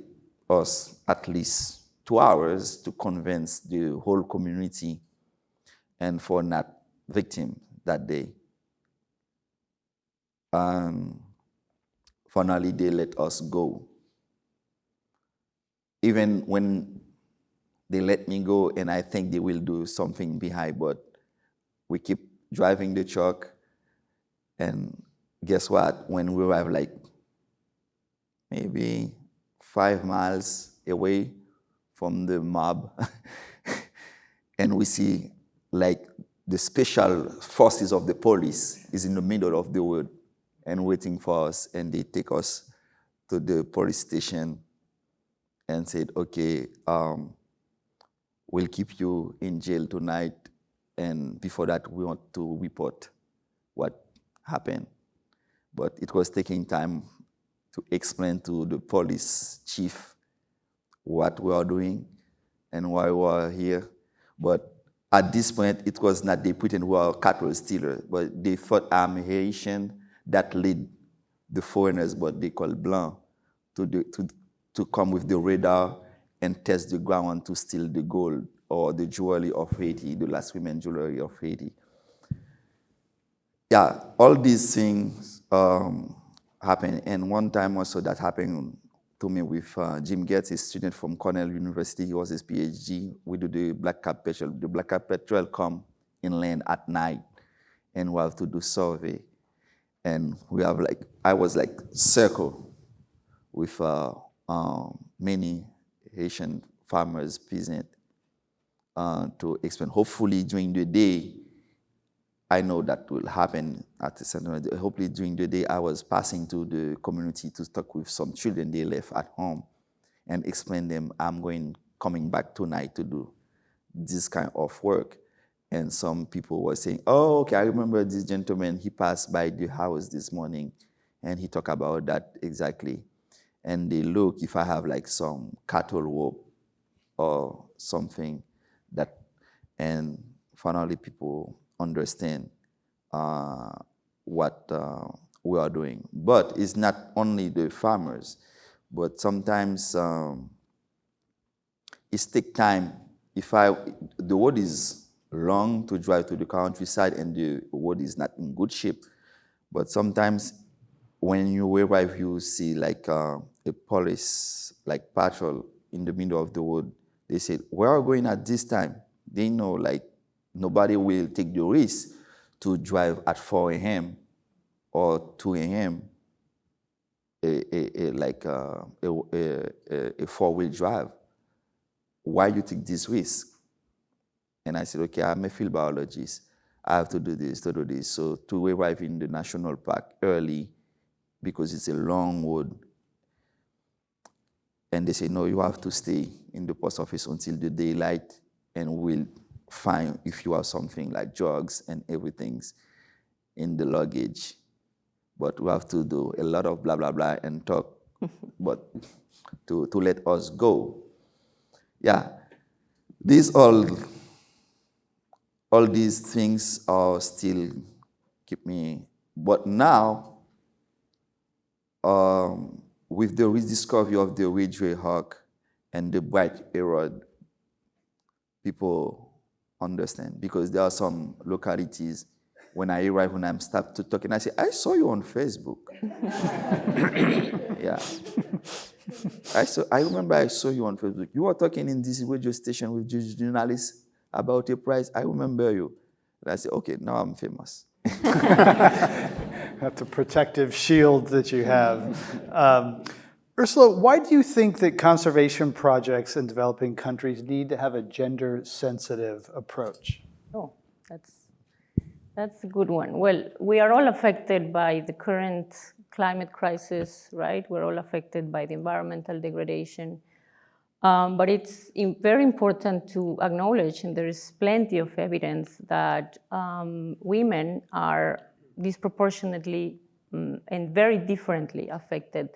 us at least 2 hours to convince the whole community and for not victim that day. Finally, they let us go. Even when they let me go, and I think they will do something behind, but we keep driving the truck, and guess what? When we arrive like maybe 5 miles away from the mob, and we see like the special forces of the police is in the middle of the road and waiting for us, and they take us to the police station and said, okay, we'll keep you in jail tonight, and before that we want to report what happened. But it was taking time to explain to the police chief what we are doing and why we are here. But at this point, it was not they pretend we are cattle stealers, but they thought I'm Haitian that lead the foreigners, but they call Blanc, to come with the radar and test the ground to steal the gold or the jewelry of Haiti, the last women jewelry of Haiti. Yeah, all these things happen. And one time also that happened to me with Jim Gates, a student from Cornell University. He was his PhD. We do the Black Cap Patrol. The Black Cap Patrol come inland at night, and we have to do survey. And we have like, I was like circle with many Haitian farmers present to explain. Hopefully during the day, I know that will happen at the center. Hopefully during the day, I was passing to the community to talk with some children they left at home and explain them, I'm coming back tonight to do this kind of work. And some people were saying, oh, okay, I remember this gentleman, he passed by the house this morning and he talked about that exactly. And they look if I have like some cattle rope or something that, and finally people understand what we are doing. But it's not only the farmers, but sometimes it takes time. The road is long to drive to the countryside and the road is not in good shape, but sometimes when you arrive, you see like a police like patrol in the middle of the road. They say, where are we going at this time? They know like nobody will take the risk to drive at 4 a.m. or 2 a.m. a four-wheel drive. Why you take this risk? And I said, okay, I'm a field biologist. I have to do this, to do this. So to arrive in the national park early, because it's a long road. And they say, no, you have to stay in the post office until the daylight, and we'll find if you have something like drugs and everything's in the luggage. But we have to do a lot of blah, blah, blah and talk, but to let us go. Yeah, all these things are still keep me, but now, with the rediscovery of the Ridgeway Hawk and the Bright Arrow, people understand, because there are some localities, when I arrive, when I'm stopped to talk, and I say, I saw you on Facebook. Yeah. I remember I saw you on Facebook. You were talking in this radio station with this journalist about a prize. I remember you. And I said, okay, now I'm famous. That's a protective shield that you have. Ursula, why do you think that conservation projects in developing countries need to have a gender-sensitive approach? Oh, that's a good one. Well, we are all affected by the current climate crisis, right? We're all affected by the environmental degradation. But it's very important to acknowledge, and there is plenty of evidence, that women are disproportionately and very differently affected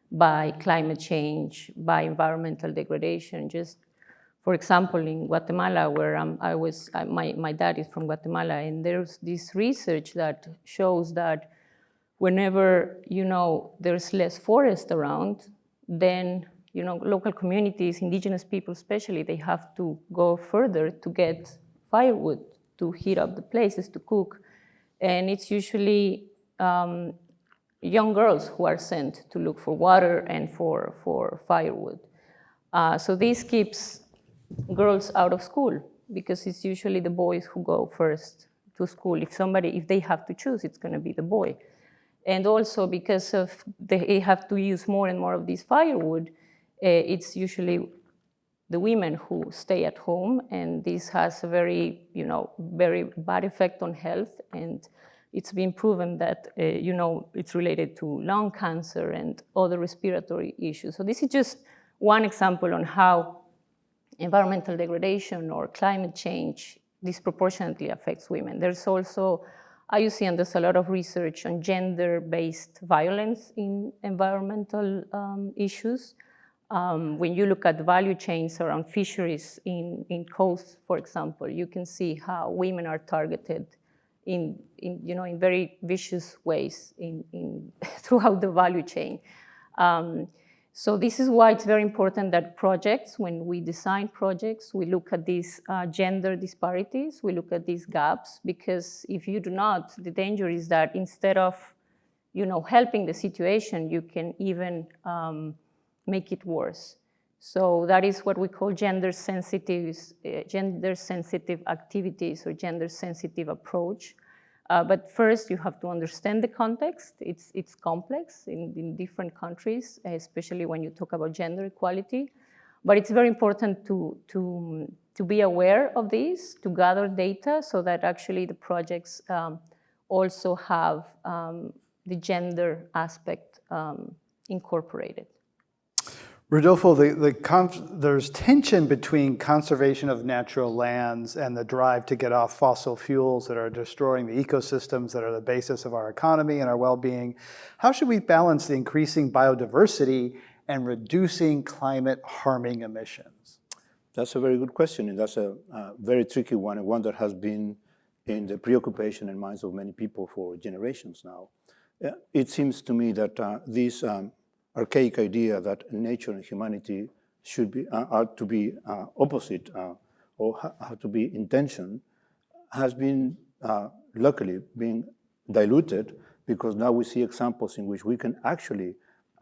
by climate change, by environmental degradation. Just for example, in Guatemala, where my dad is from Guatemala, and there's this research that shows that whenever there's less forest around, then local communities, indigenous people especially, they have to go further to get firewood to heat up the places to cook, and it's usually young girls who are sent to look for water and for firewood. So this keeps girls out of school, because it's usually the boys who go first to school. If they have to choose, it's going to be the boy. And also because they have to use more and more of this firewood, it's usually the women who stay at home, and this has a very bad effect on health, and it's been proven that it's related to lung cancer and other respiratory issues. So this is just one example on how environmental degradation or climate change disproportionately affects women. There's also, IUCN does a lot of research on gender-based violence in environmental issues. When you look at the value chains around fisheries in coasts, for example, you can see how women are targeted in very vicious ways throughout the value chain. So this is why it's very important that projects, when we design projects, we look at these gender disparities, we look at these gaps, because if you do not, the danger is that instead of helping the situation, you can even make it worse. So that is what we call gender-sensitive activities or gender-sensitive approach. But first, you have to understand the context. It's complex in different countries, especially when you talk about gender equality. But it's very important to be aware of this, to gather data, so that actually the projects also have the gender aspect incorporated. Rodolfo, there's tension between conservation of natural lands and the drive to get off fossil fuels that are destroying the ecosystems that are the basis of our economy and our well-being. How should we balance the increasing biodiversity and reducing climate-harming emissions? That's a very good question, and that's a very tricky one, and one that has been in the preoccupation and minds of many people for generations now. It seems to me that this archaic idea that nature and humanity are to be opposite or have to be in tension has been luckily being diluted, because now we see examples in which we can actually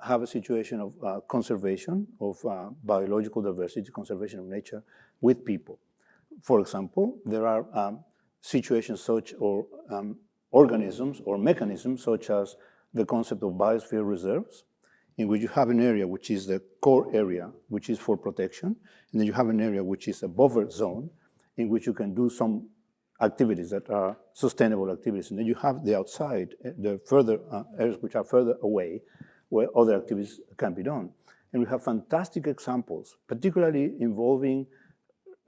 have a situation of conservation of biological diversity, conservation of nature with people. For example, there are situations such or organisms or mechanisms such as the concept of biosphere reserves, in which you have an area which is the core area, which is for protection, and then you have an area which is a buffer zone, in which you can do some activities that are sustainable activities. And then you have the outside, the further areas which are further away, where other activities can be done. And we have fantastic examples, particularly involving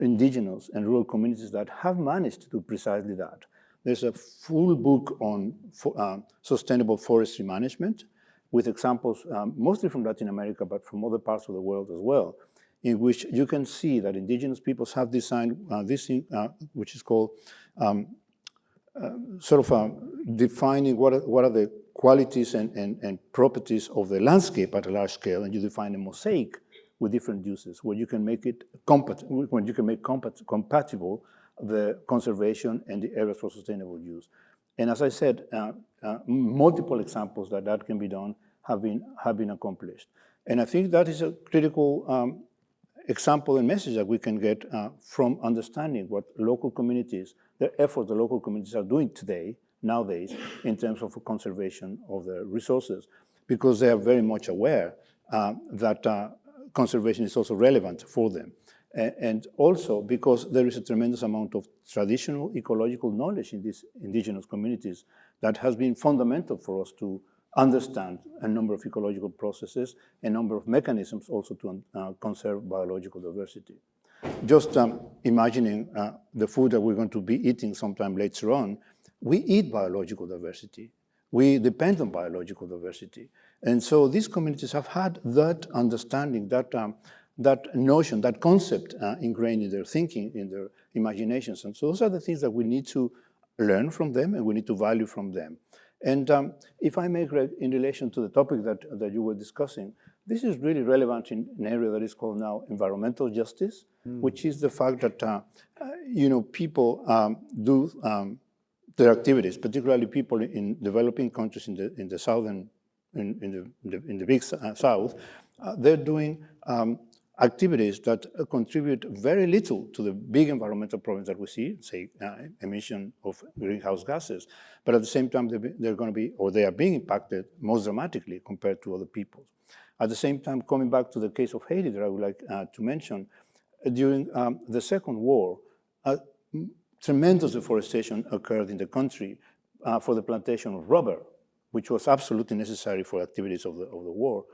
indigenous and rural communities that have managed to do precisely that. There's a full book on sustainable forestry management with examples mostly from Latin America, but from other parts of the world as well, in which you can see that indigenous peoples have designed this thing, which is called defining what are the qualities and properties of the landscape at a large scale, and you define a mosaic with different uses, where you can make it compatible the conservation and the areas for sustainable use. And as I said, multiple examples that can be done have been accomplished. And I think that is a critical example and message that we can get from understanding what local communities, the efforts the local communities are doing nowadays, in terms of conservation of the resources, because they are very much aware that conservation is also relevant for them. And also because there is a tremendous amount of traditional ecological knowledge in these indigenous communities that has been fundamental for us to understand a number of ecological processes, a number of mechanisms also to conserve biological diversity. Just imagining the food that we're going to be eating sometime later on, we eat biological diversity. We depend on biological diversity. And so these communities have had that understanding, that notion, that concept ingrained in their thinking, in their imaginations. And so those are the things that we need to learn from them and we need to value from them. And if I may, Greg, in relation to the topic that you were discussing, this is really relevant in an area that is called now environmental justice, which is the fact that people do their activities, particularly people in developing countries in the southern, in the big south, they're doing activities that contribute very little to the big environmental problems that we see, say emission of greenhouse gases, but at the same time they're going to be, or they are being impacted most dramatically compared to other peoples. At the same time, coming back to the case of Haiti that I would like to mention, during the Second War, tremendous deforestation occurred in the country for the plantation of rubber, which was absolutely necessary for activities of the war.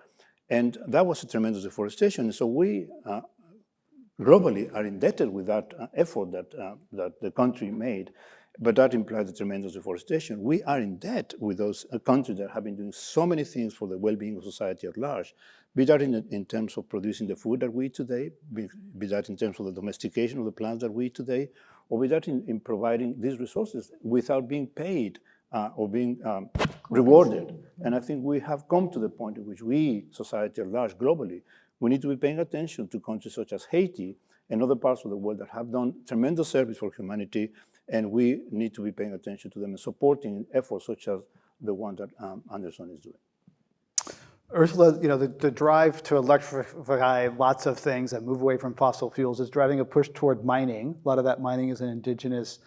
And that was a tremendous deforestation. So we globally are indebted with that effort that the country made, but that implies a tremendous deforestation. We are in debt with those countries that have been doing so many things for the well-being of society at large, be that in terms of producing the food that we eat today, be that in terms of the domestication of the plants that we eat today, or be that in providing these resources without being paid or being rewarded. And I think we have come to the point in which we, society at large globally, we need to be paying attention to countries such as Haiti and other parts of the world that have done tremendous service for humanity, and we need to be paying attention to them and supporting efforts such as the one that Anderson is doing. Ursula, the drive to electrify lots of things and move away from fossil fuels is driving a push toward mining. A lot of that mining is in indigenous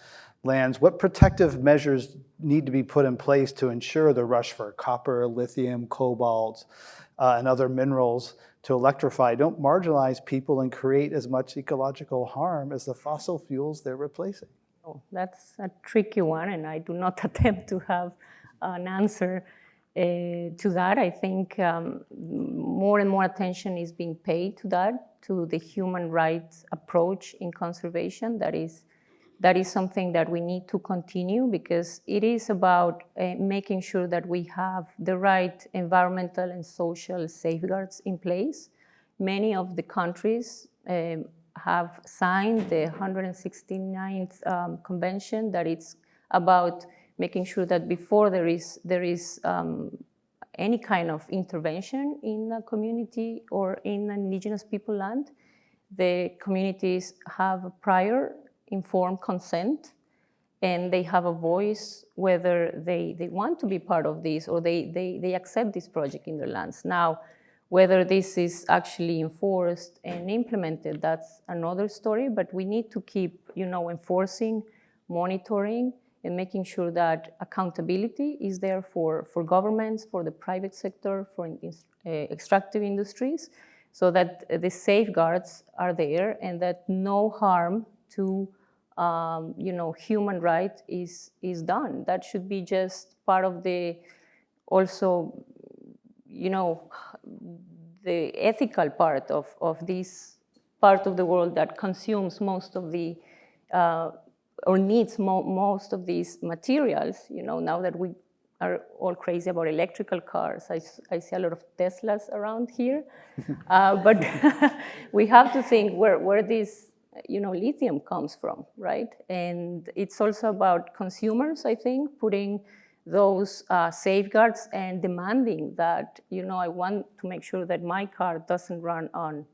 lands. What protective measures need to be put in place to ensure the rush for copper, lithium, cobalt, and other minerals to electrify don't marginalize people and create as much ecological harm as the fossil fuels they're replacing? Oh, that's a tricky one, and I do not attempt to have an answer to that. I think more and more attention is being paid to that, to the human rights approach in conservation. That is something that we need to continue, because it is about making sure that we have the right environmental and social safeguards in place. Many of the countries have signed the 169th convention, that it's about making sure that before there is any kind of intervention in a community or in an indigenous people land, the communities have a prior informed consent, and they have a voice whether they want to be part of this or they accept this project in their lands. Now, whether this is actually enforced and implemented, that's another story, but we need to keep, enforcing, monitoring, and making sure that accountability is there for governments, for the private sector, for extractive industries, so that the safeguards are there and that no harm to human rights is done. That should be just part of the also, the ethical part of this part of the world that consumes most of the or needs most of these materials. Now that we are all crazy about electrical cars, I see a lot of Teslas around here, but we have to think where this lithium comes from, right? And it's also about consumers, I think, putting those safeguards and demanding that, I want to make sure that my car doesn't run on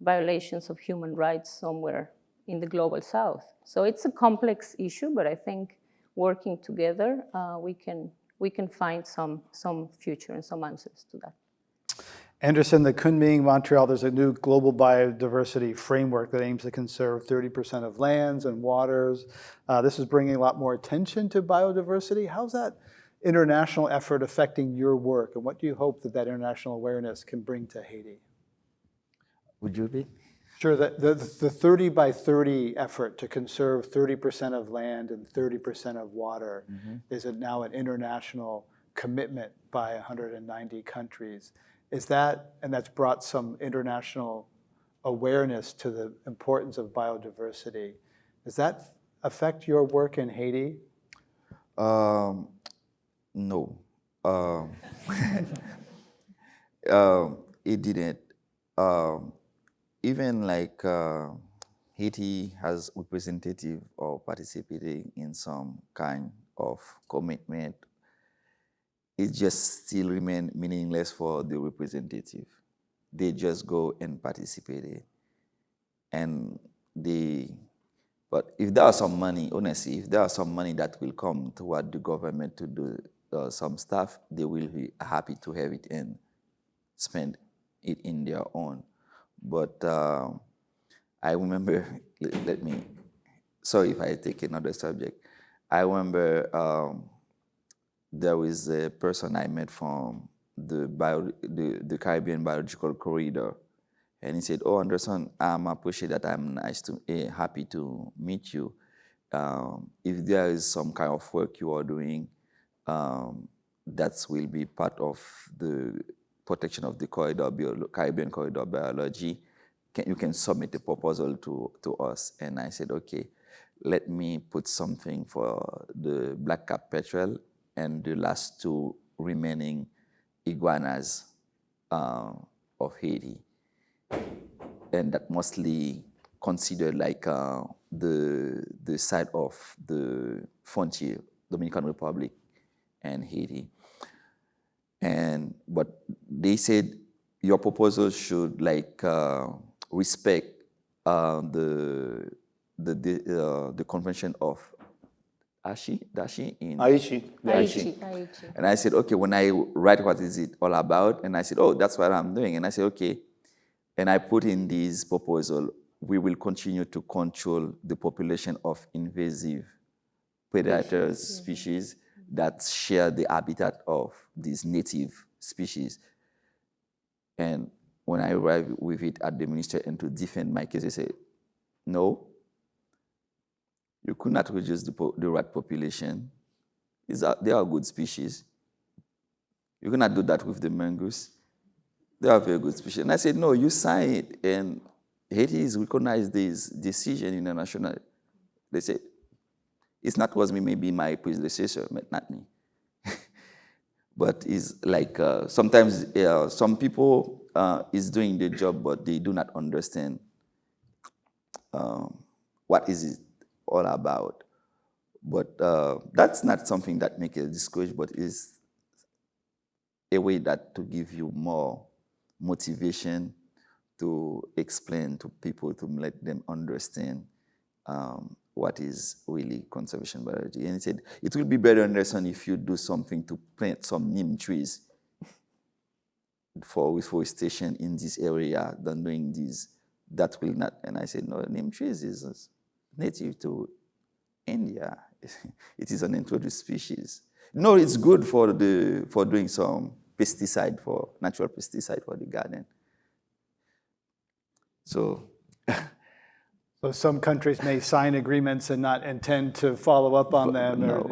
violations of human rights somewhere in the global south. So it's a complex issue, but I think working together, we can find some future and some answers to that. Anderson, the Kunming, Montreal, there's a new global biodiversity framework that aims to conserve 30% of lands and waters. This is bringing a lot more attention to biodiversity. How's that international effort affecting your work, and what do you hope that international awareness can bring to Haiti? Would you repeat? Sure, the 30 by 30 effort to conserve 30% of land and 30% of water is now an international commitment by 190 countries. Is that, and that's brought some international awareness to the importance of biodiversity. Does that affect your work in Haiti? No. It didn't. Even like Haiti has representative or participating in some kind of commitment, it just still remain meaningless for the representative. They just go and participate. And but if there are some money, honestly, if there are some money that will come toward the government to do some stuff, they will be happy to have it and spend it in their own. But I remember, sorry if I take another subject. I remember there was a person I met from the Caribbean Biological Corridor, and he said, "Oh, Anderson, I'm appreciate that. I'm happy to meet you. If there is some kind of work you are doing, that will be part of the protection of the Caribbean corridor biology. You can submit a proposal to us." And I said, "Okay, let me put something for the black-cap petrel and the last two remaining iguanas of Haiti." And that mostly considered like the side of the frontier, Dominican Republic and Haiti. But they said your proposal should like respect the convention of Aichi. And I said, okay, when I write what is it all about, and I said, oh, that's what I'm doing. And I said, okay, and I put in this proposal, we will continue to control the population of invasive predator species that share the habitat of these native species. And when I arrived with it at the minister and to defend my case, they said, no, you could not reduce the rat population. They are good species. You cannot do that with the mongoose. They are very good species. And I said, no, you sign it, and Haiti has recognized this decision internationally. They said, it's not was me, maybe my predecessor, but not me. But it's like sometimes some people is doing the job, but they do not understand what is it all about. But that's not something that makes you discouraged, but is a way that to give you more motivation to explain to people, to let them understand what is really conservation biology. And he said, it will be better, Anderson, if you do something to plant some neem trees for reforestation in this area than doing this. That will not. And I said, no, neem trees is native to India. It is an introduced species. No, it's good for doing some natural pesticide for the garden. So So some countries may sign agreements and not intend to follow up on them, No.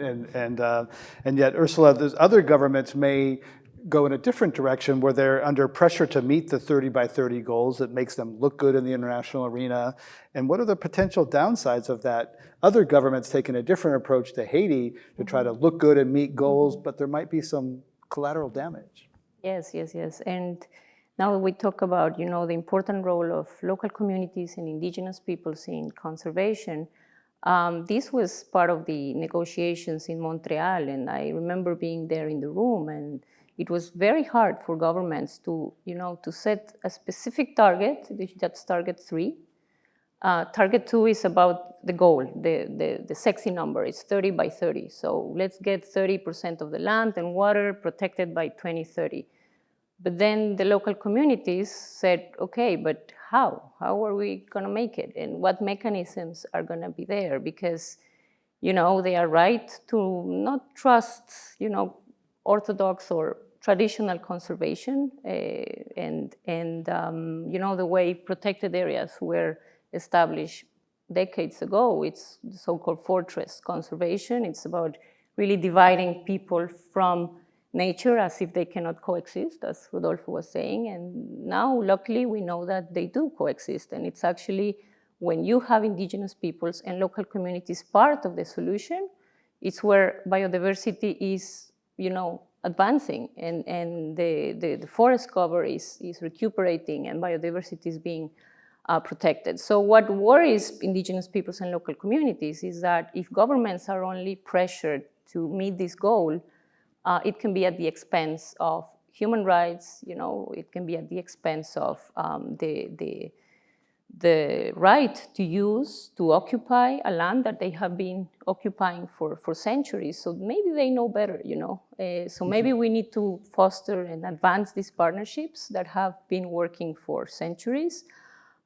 and yet, Ursula, there's other governments may go in a different direction where they're under pressure to meet the 30 by 30 goals. That makes them look good in the international arena. And what are the potential downsides of that? Other governments taking a different approach to Haiti to try to look good and meet goals, but there might be some collateral damage. Yes. And now we talk about, the important role of local communities and indigenous peoples in conservation. This was part of the negotiations in Montreal, and I remember being there in the room, and it was very hard for governments to set a specific target. That's target 3. Target 2 is about the goal, the sexy number. It's 30 by 30. So let's get 30% of the land and water protected by 2030. But then the local communities said, okay, but how? How are we going to make it? And what mechanisms are going to be there? Because, they are right to not trust, orthodox or traditional conservation. And the way protected areas were established decades ago, it's the so-called fortress conservation. It's about really dividing people from nature as if they cannot coexist, as Rodolfo was saying. And now, luckily, we know that they do coexist. And it's actually when you have indigenous peoples and local communities part of the solution, it's where biodiversity is, advancing and the forest cover is recuperating and biodiversity is being protected. So what worries indigenous peoples and local communities is that if governments are only pressured to meet this goal, it can be at the expense of human rights. It can be at the expense of the right to occupy a land that they have been occupying for centuries. So maybe they know better, So maybe we need to foster and advance these partnerships that have been working for centuries.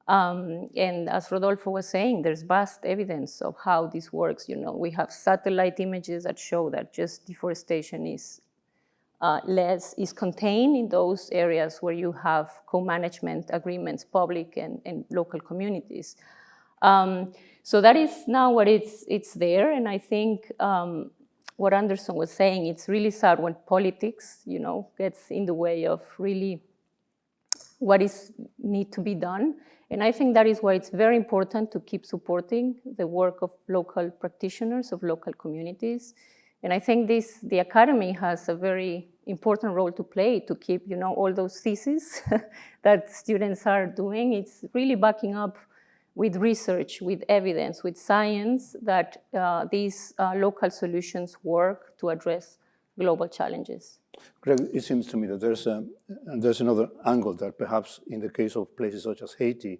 And as Rodolfo was saying, there's vast evidence of how this works. We have satellite images that show that just deforestation is contained in those areas where you have co-management agreements, public and local communities. So that is now what it's there. And I think what Anderson was saying, it's really sad when politics, gets in the way of really what is need to be done. And I think that is why it's very important to keep supporting the work of local practitioners, of local communities. And I think the academy has a very important role to play to keep, all those theses that students are doing. It's really backing up with research, with evidence, with science that these local solutions work to address global challenges. Greg, it seems to me that there's another angle that perhaps in the case of places such as Haiti,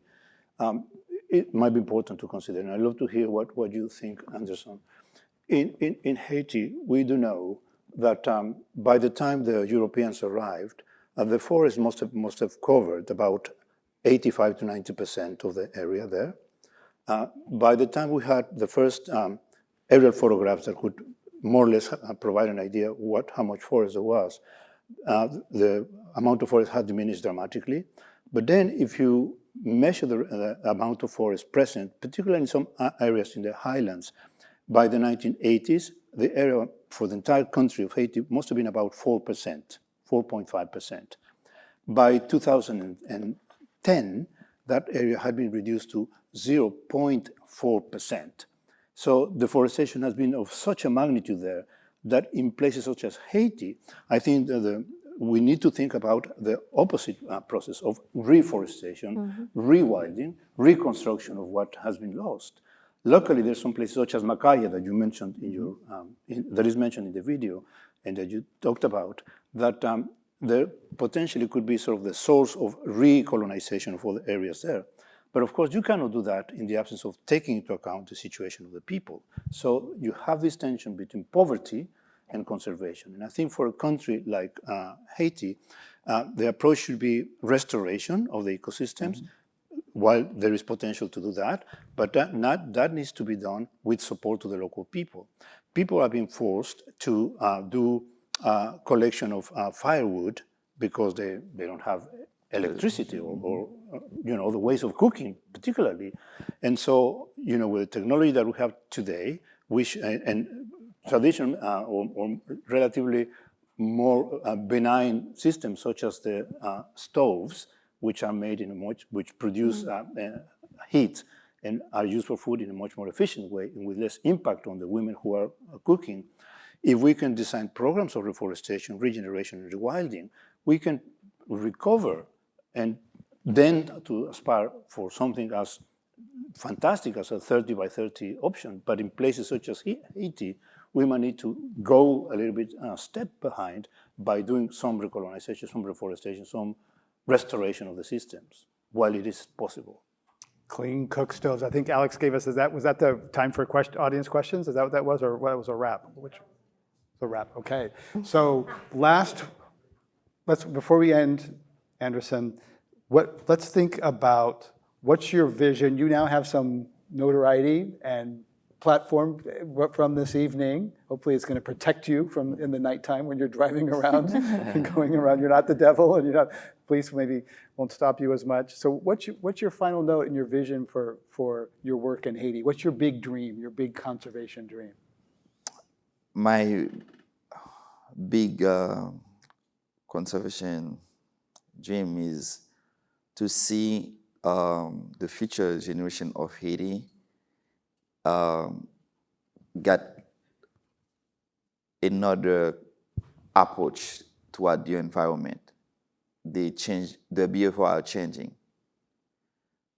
it might be important to consider. And I'd love to hear what you think, Anderson. In Haiti, we do know that by the time the Europeans arrived, the forest must have covered about 85 to 90% of the area there. By the time we had the first aerial photographs that could more or less provide an idea how much forest there was, the amount of forest had diminished dramatically. But then if you measure the amount of forest present, particularly in some areas in the highlands, by the 1980s, the area for the entire country of Haiti must have been about 4%, 4.5%. By 2010, that area had been reduced to 0.4%. So deforestation has been of such a magnitude there that in places such as Haiti, I think that we need to think about the opposite process of reforestation, rewilding, reconstruction of what has been lost. Luckily, there's some places such as Macaya that you mentioned that is mentioned in the video and that you talked about, that there potentially could be sort of the source of recolonization for the areas there. But of course, you cannot do that in the absence of taking into account the situation of the people. So you have this tension between poverty and conservation. And I think for a country like Haiti, the approach should be restoration of the ecosystems, while there is potential to do that, but that needs to be done with support to the local people. People are being forced to do collection of firewood because they don't have electricity or the ways of cooking particularly. And so, with the technology that we have today, and traditional or relatively more benign systems such as the stoves, which are made which produce heat and are used for food in a much more efficient way and with less impact on the women who are cooking. If we can design programs of reforestation, regeneration, and rewilding, we can recover and then to aspire for something as fantastic as a 30 by 30 option. But in places such as Haiti, we might need to go a little bit step behind by doing some recolonization, some reforestation, some restoration of the systems while it is possible. Clean cook stoves. I think Alex gave us, was that the time for audience questions? Is that what that was, or what was a wrap? A wrap, okay. So before we end, Anderson, let's think about what's your vision. You now have some notoriety and platform from this evening. Hopefully it's going to protect you from in the nighttime when you're driving around and going around. You're not the devil, and police maybe won't stop you as much. So what's your final note and your vision for your work in Haiti? What's your big dream, your big conservation dream? My big conservation dream is to see the future generation of Haiti get another approach toward the environment. The behavior are changing.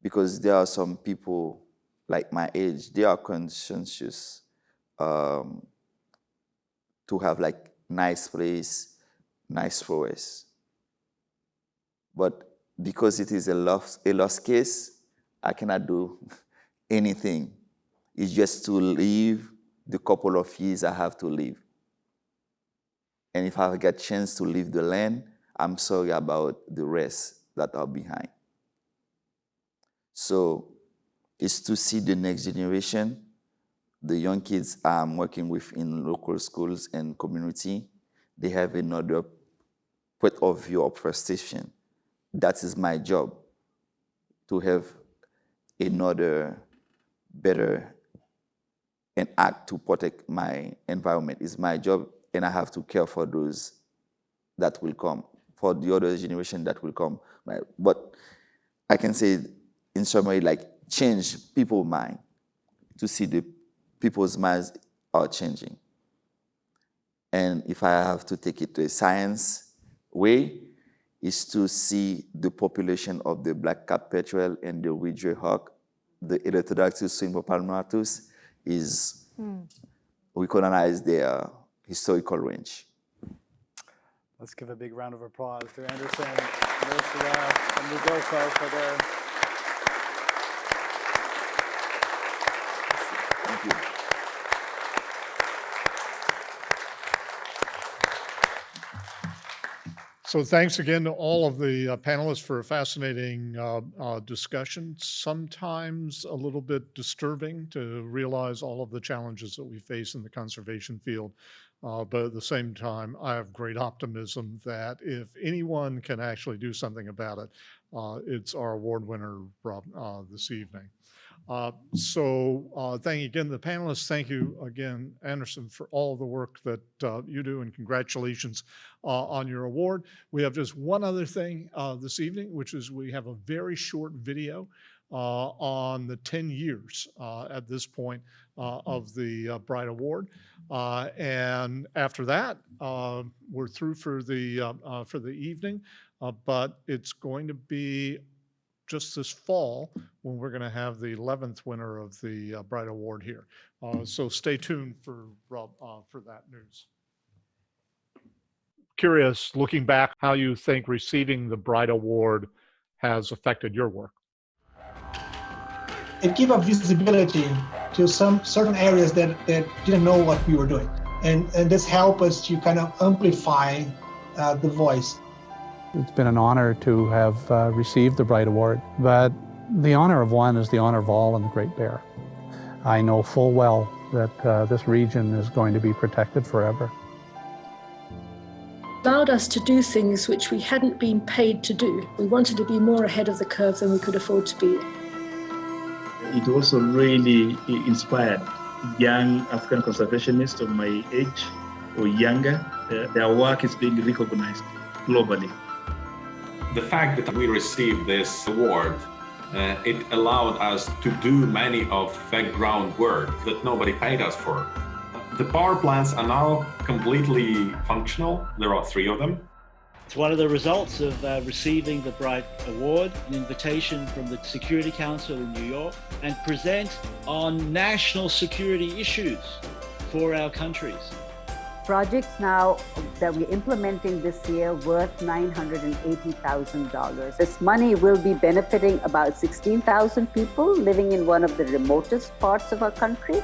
Because there are some people like my age, they are conscientious to have like nice place, nice forest. But because it is a lost case, I cannot do anything. It's just to live the couple of years I have to live. And if I get a chance to leave the land, I'm sorry about the rest that are behind. So it's to see the next generation, the young kids I'm working with in local schools and community, they have another point of view of frustration. That is my job, to have another better and act to protect my environment. It's my job, and I have to care for those that will come, for the other generation that will come. But I can say, in summary, like change people's mind, to see the people's minds are changing. And if I have to take it to a science way, is to see the population of the black-capped petrel and the ridge-tailed hawk, the Eleutherodactylus palmatus, is recognize their historical range. Let's give a big round of applause to Anderson, Ursula, and Rodolfo for their... Thank you. So thanks again to all of the panelists for a fascinating discussion. Sometimes a little bit disturbing to realize all of the challenges that we face in the conservation field. But at the same time, I have great optimism that if anyone can actually do something about it, it's our award winner this evening. Thank you again to the panelists. Thank you again, Anderson, for all the work that you do, and congratulations on your award. We have just one other thing this evening, which is we have a very short video on the 10 years at this point of the Bright Award. And after that, we're through for the evening, but it's going to be just this fall when we're going to have the 11th winner of the Bright Award here. So stay tuned for that news. Curious, looking back, how you think receiving the Bright Award has affected your work. It gave us visibility to some certain areas that didn't know what we were doing. And this helped us to kind of amplify the voice. It's been an honor to have received the Bright Award, but the honor of one is the honor of all in the Great Bear. I know full well that this region is going to be protected forever. allowed us to do things which we hadn't been paid to do. We wanted to be more ahead of the curve than we could afford to be. It also really inspired young African conservationists of my age or younger. Their work is being recognized globally. The fact that we received this award, it allowed us to do many of background work that nobody paid us for. The power plants are now completely functional. There are 3 of them. It's one of the results of receiving the Bright Award, an invitation from the Security Council in New York, and present on national security issues for our countries. Projects now that we're implementing this year worth $980,000. This money will be benefiting about 16,000 people living in one of the remotest parts of our country.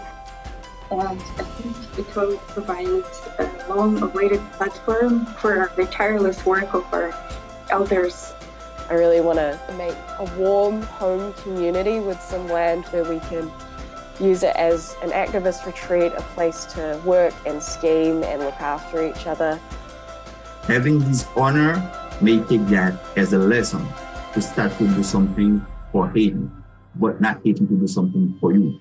And I think it will provide a long-awaited platform for the tireless work of our elders. I really want to make a warm home community with some land where we can use it as an activist retreat, a place to work and scheme and look after each other. Having this honor may take that as a lesson to start to do something for Haiti, but not Haiti to do something for you.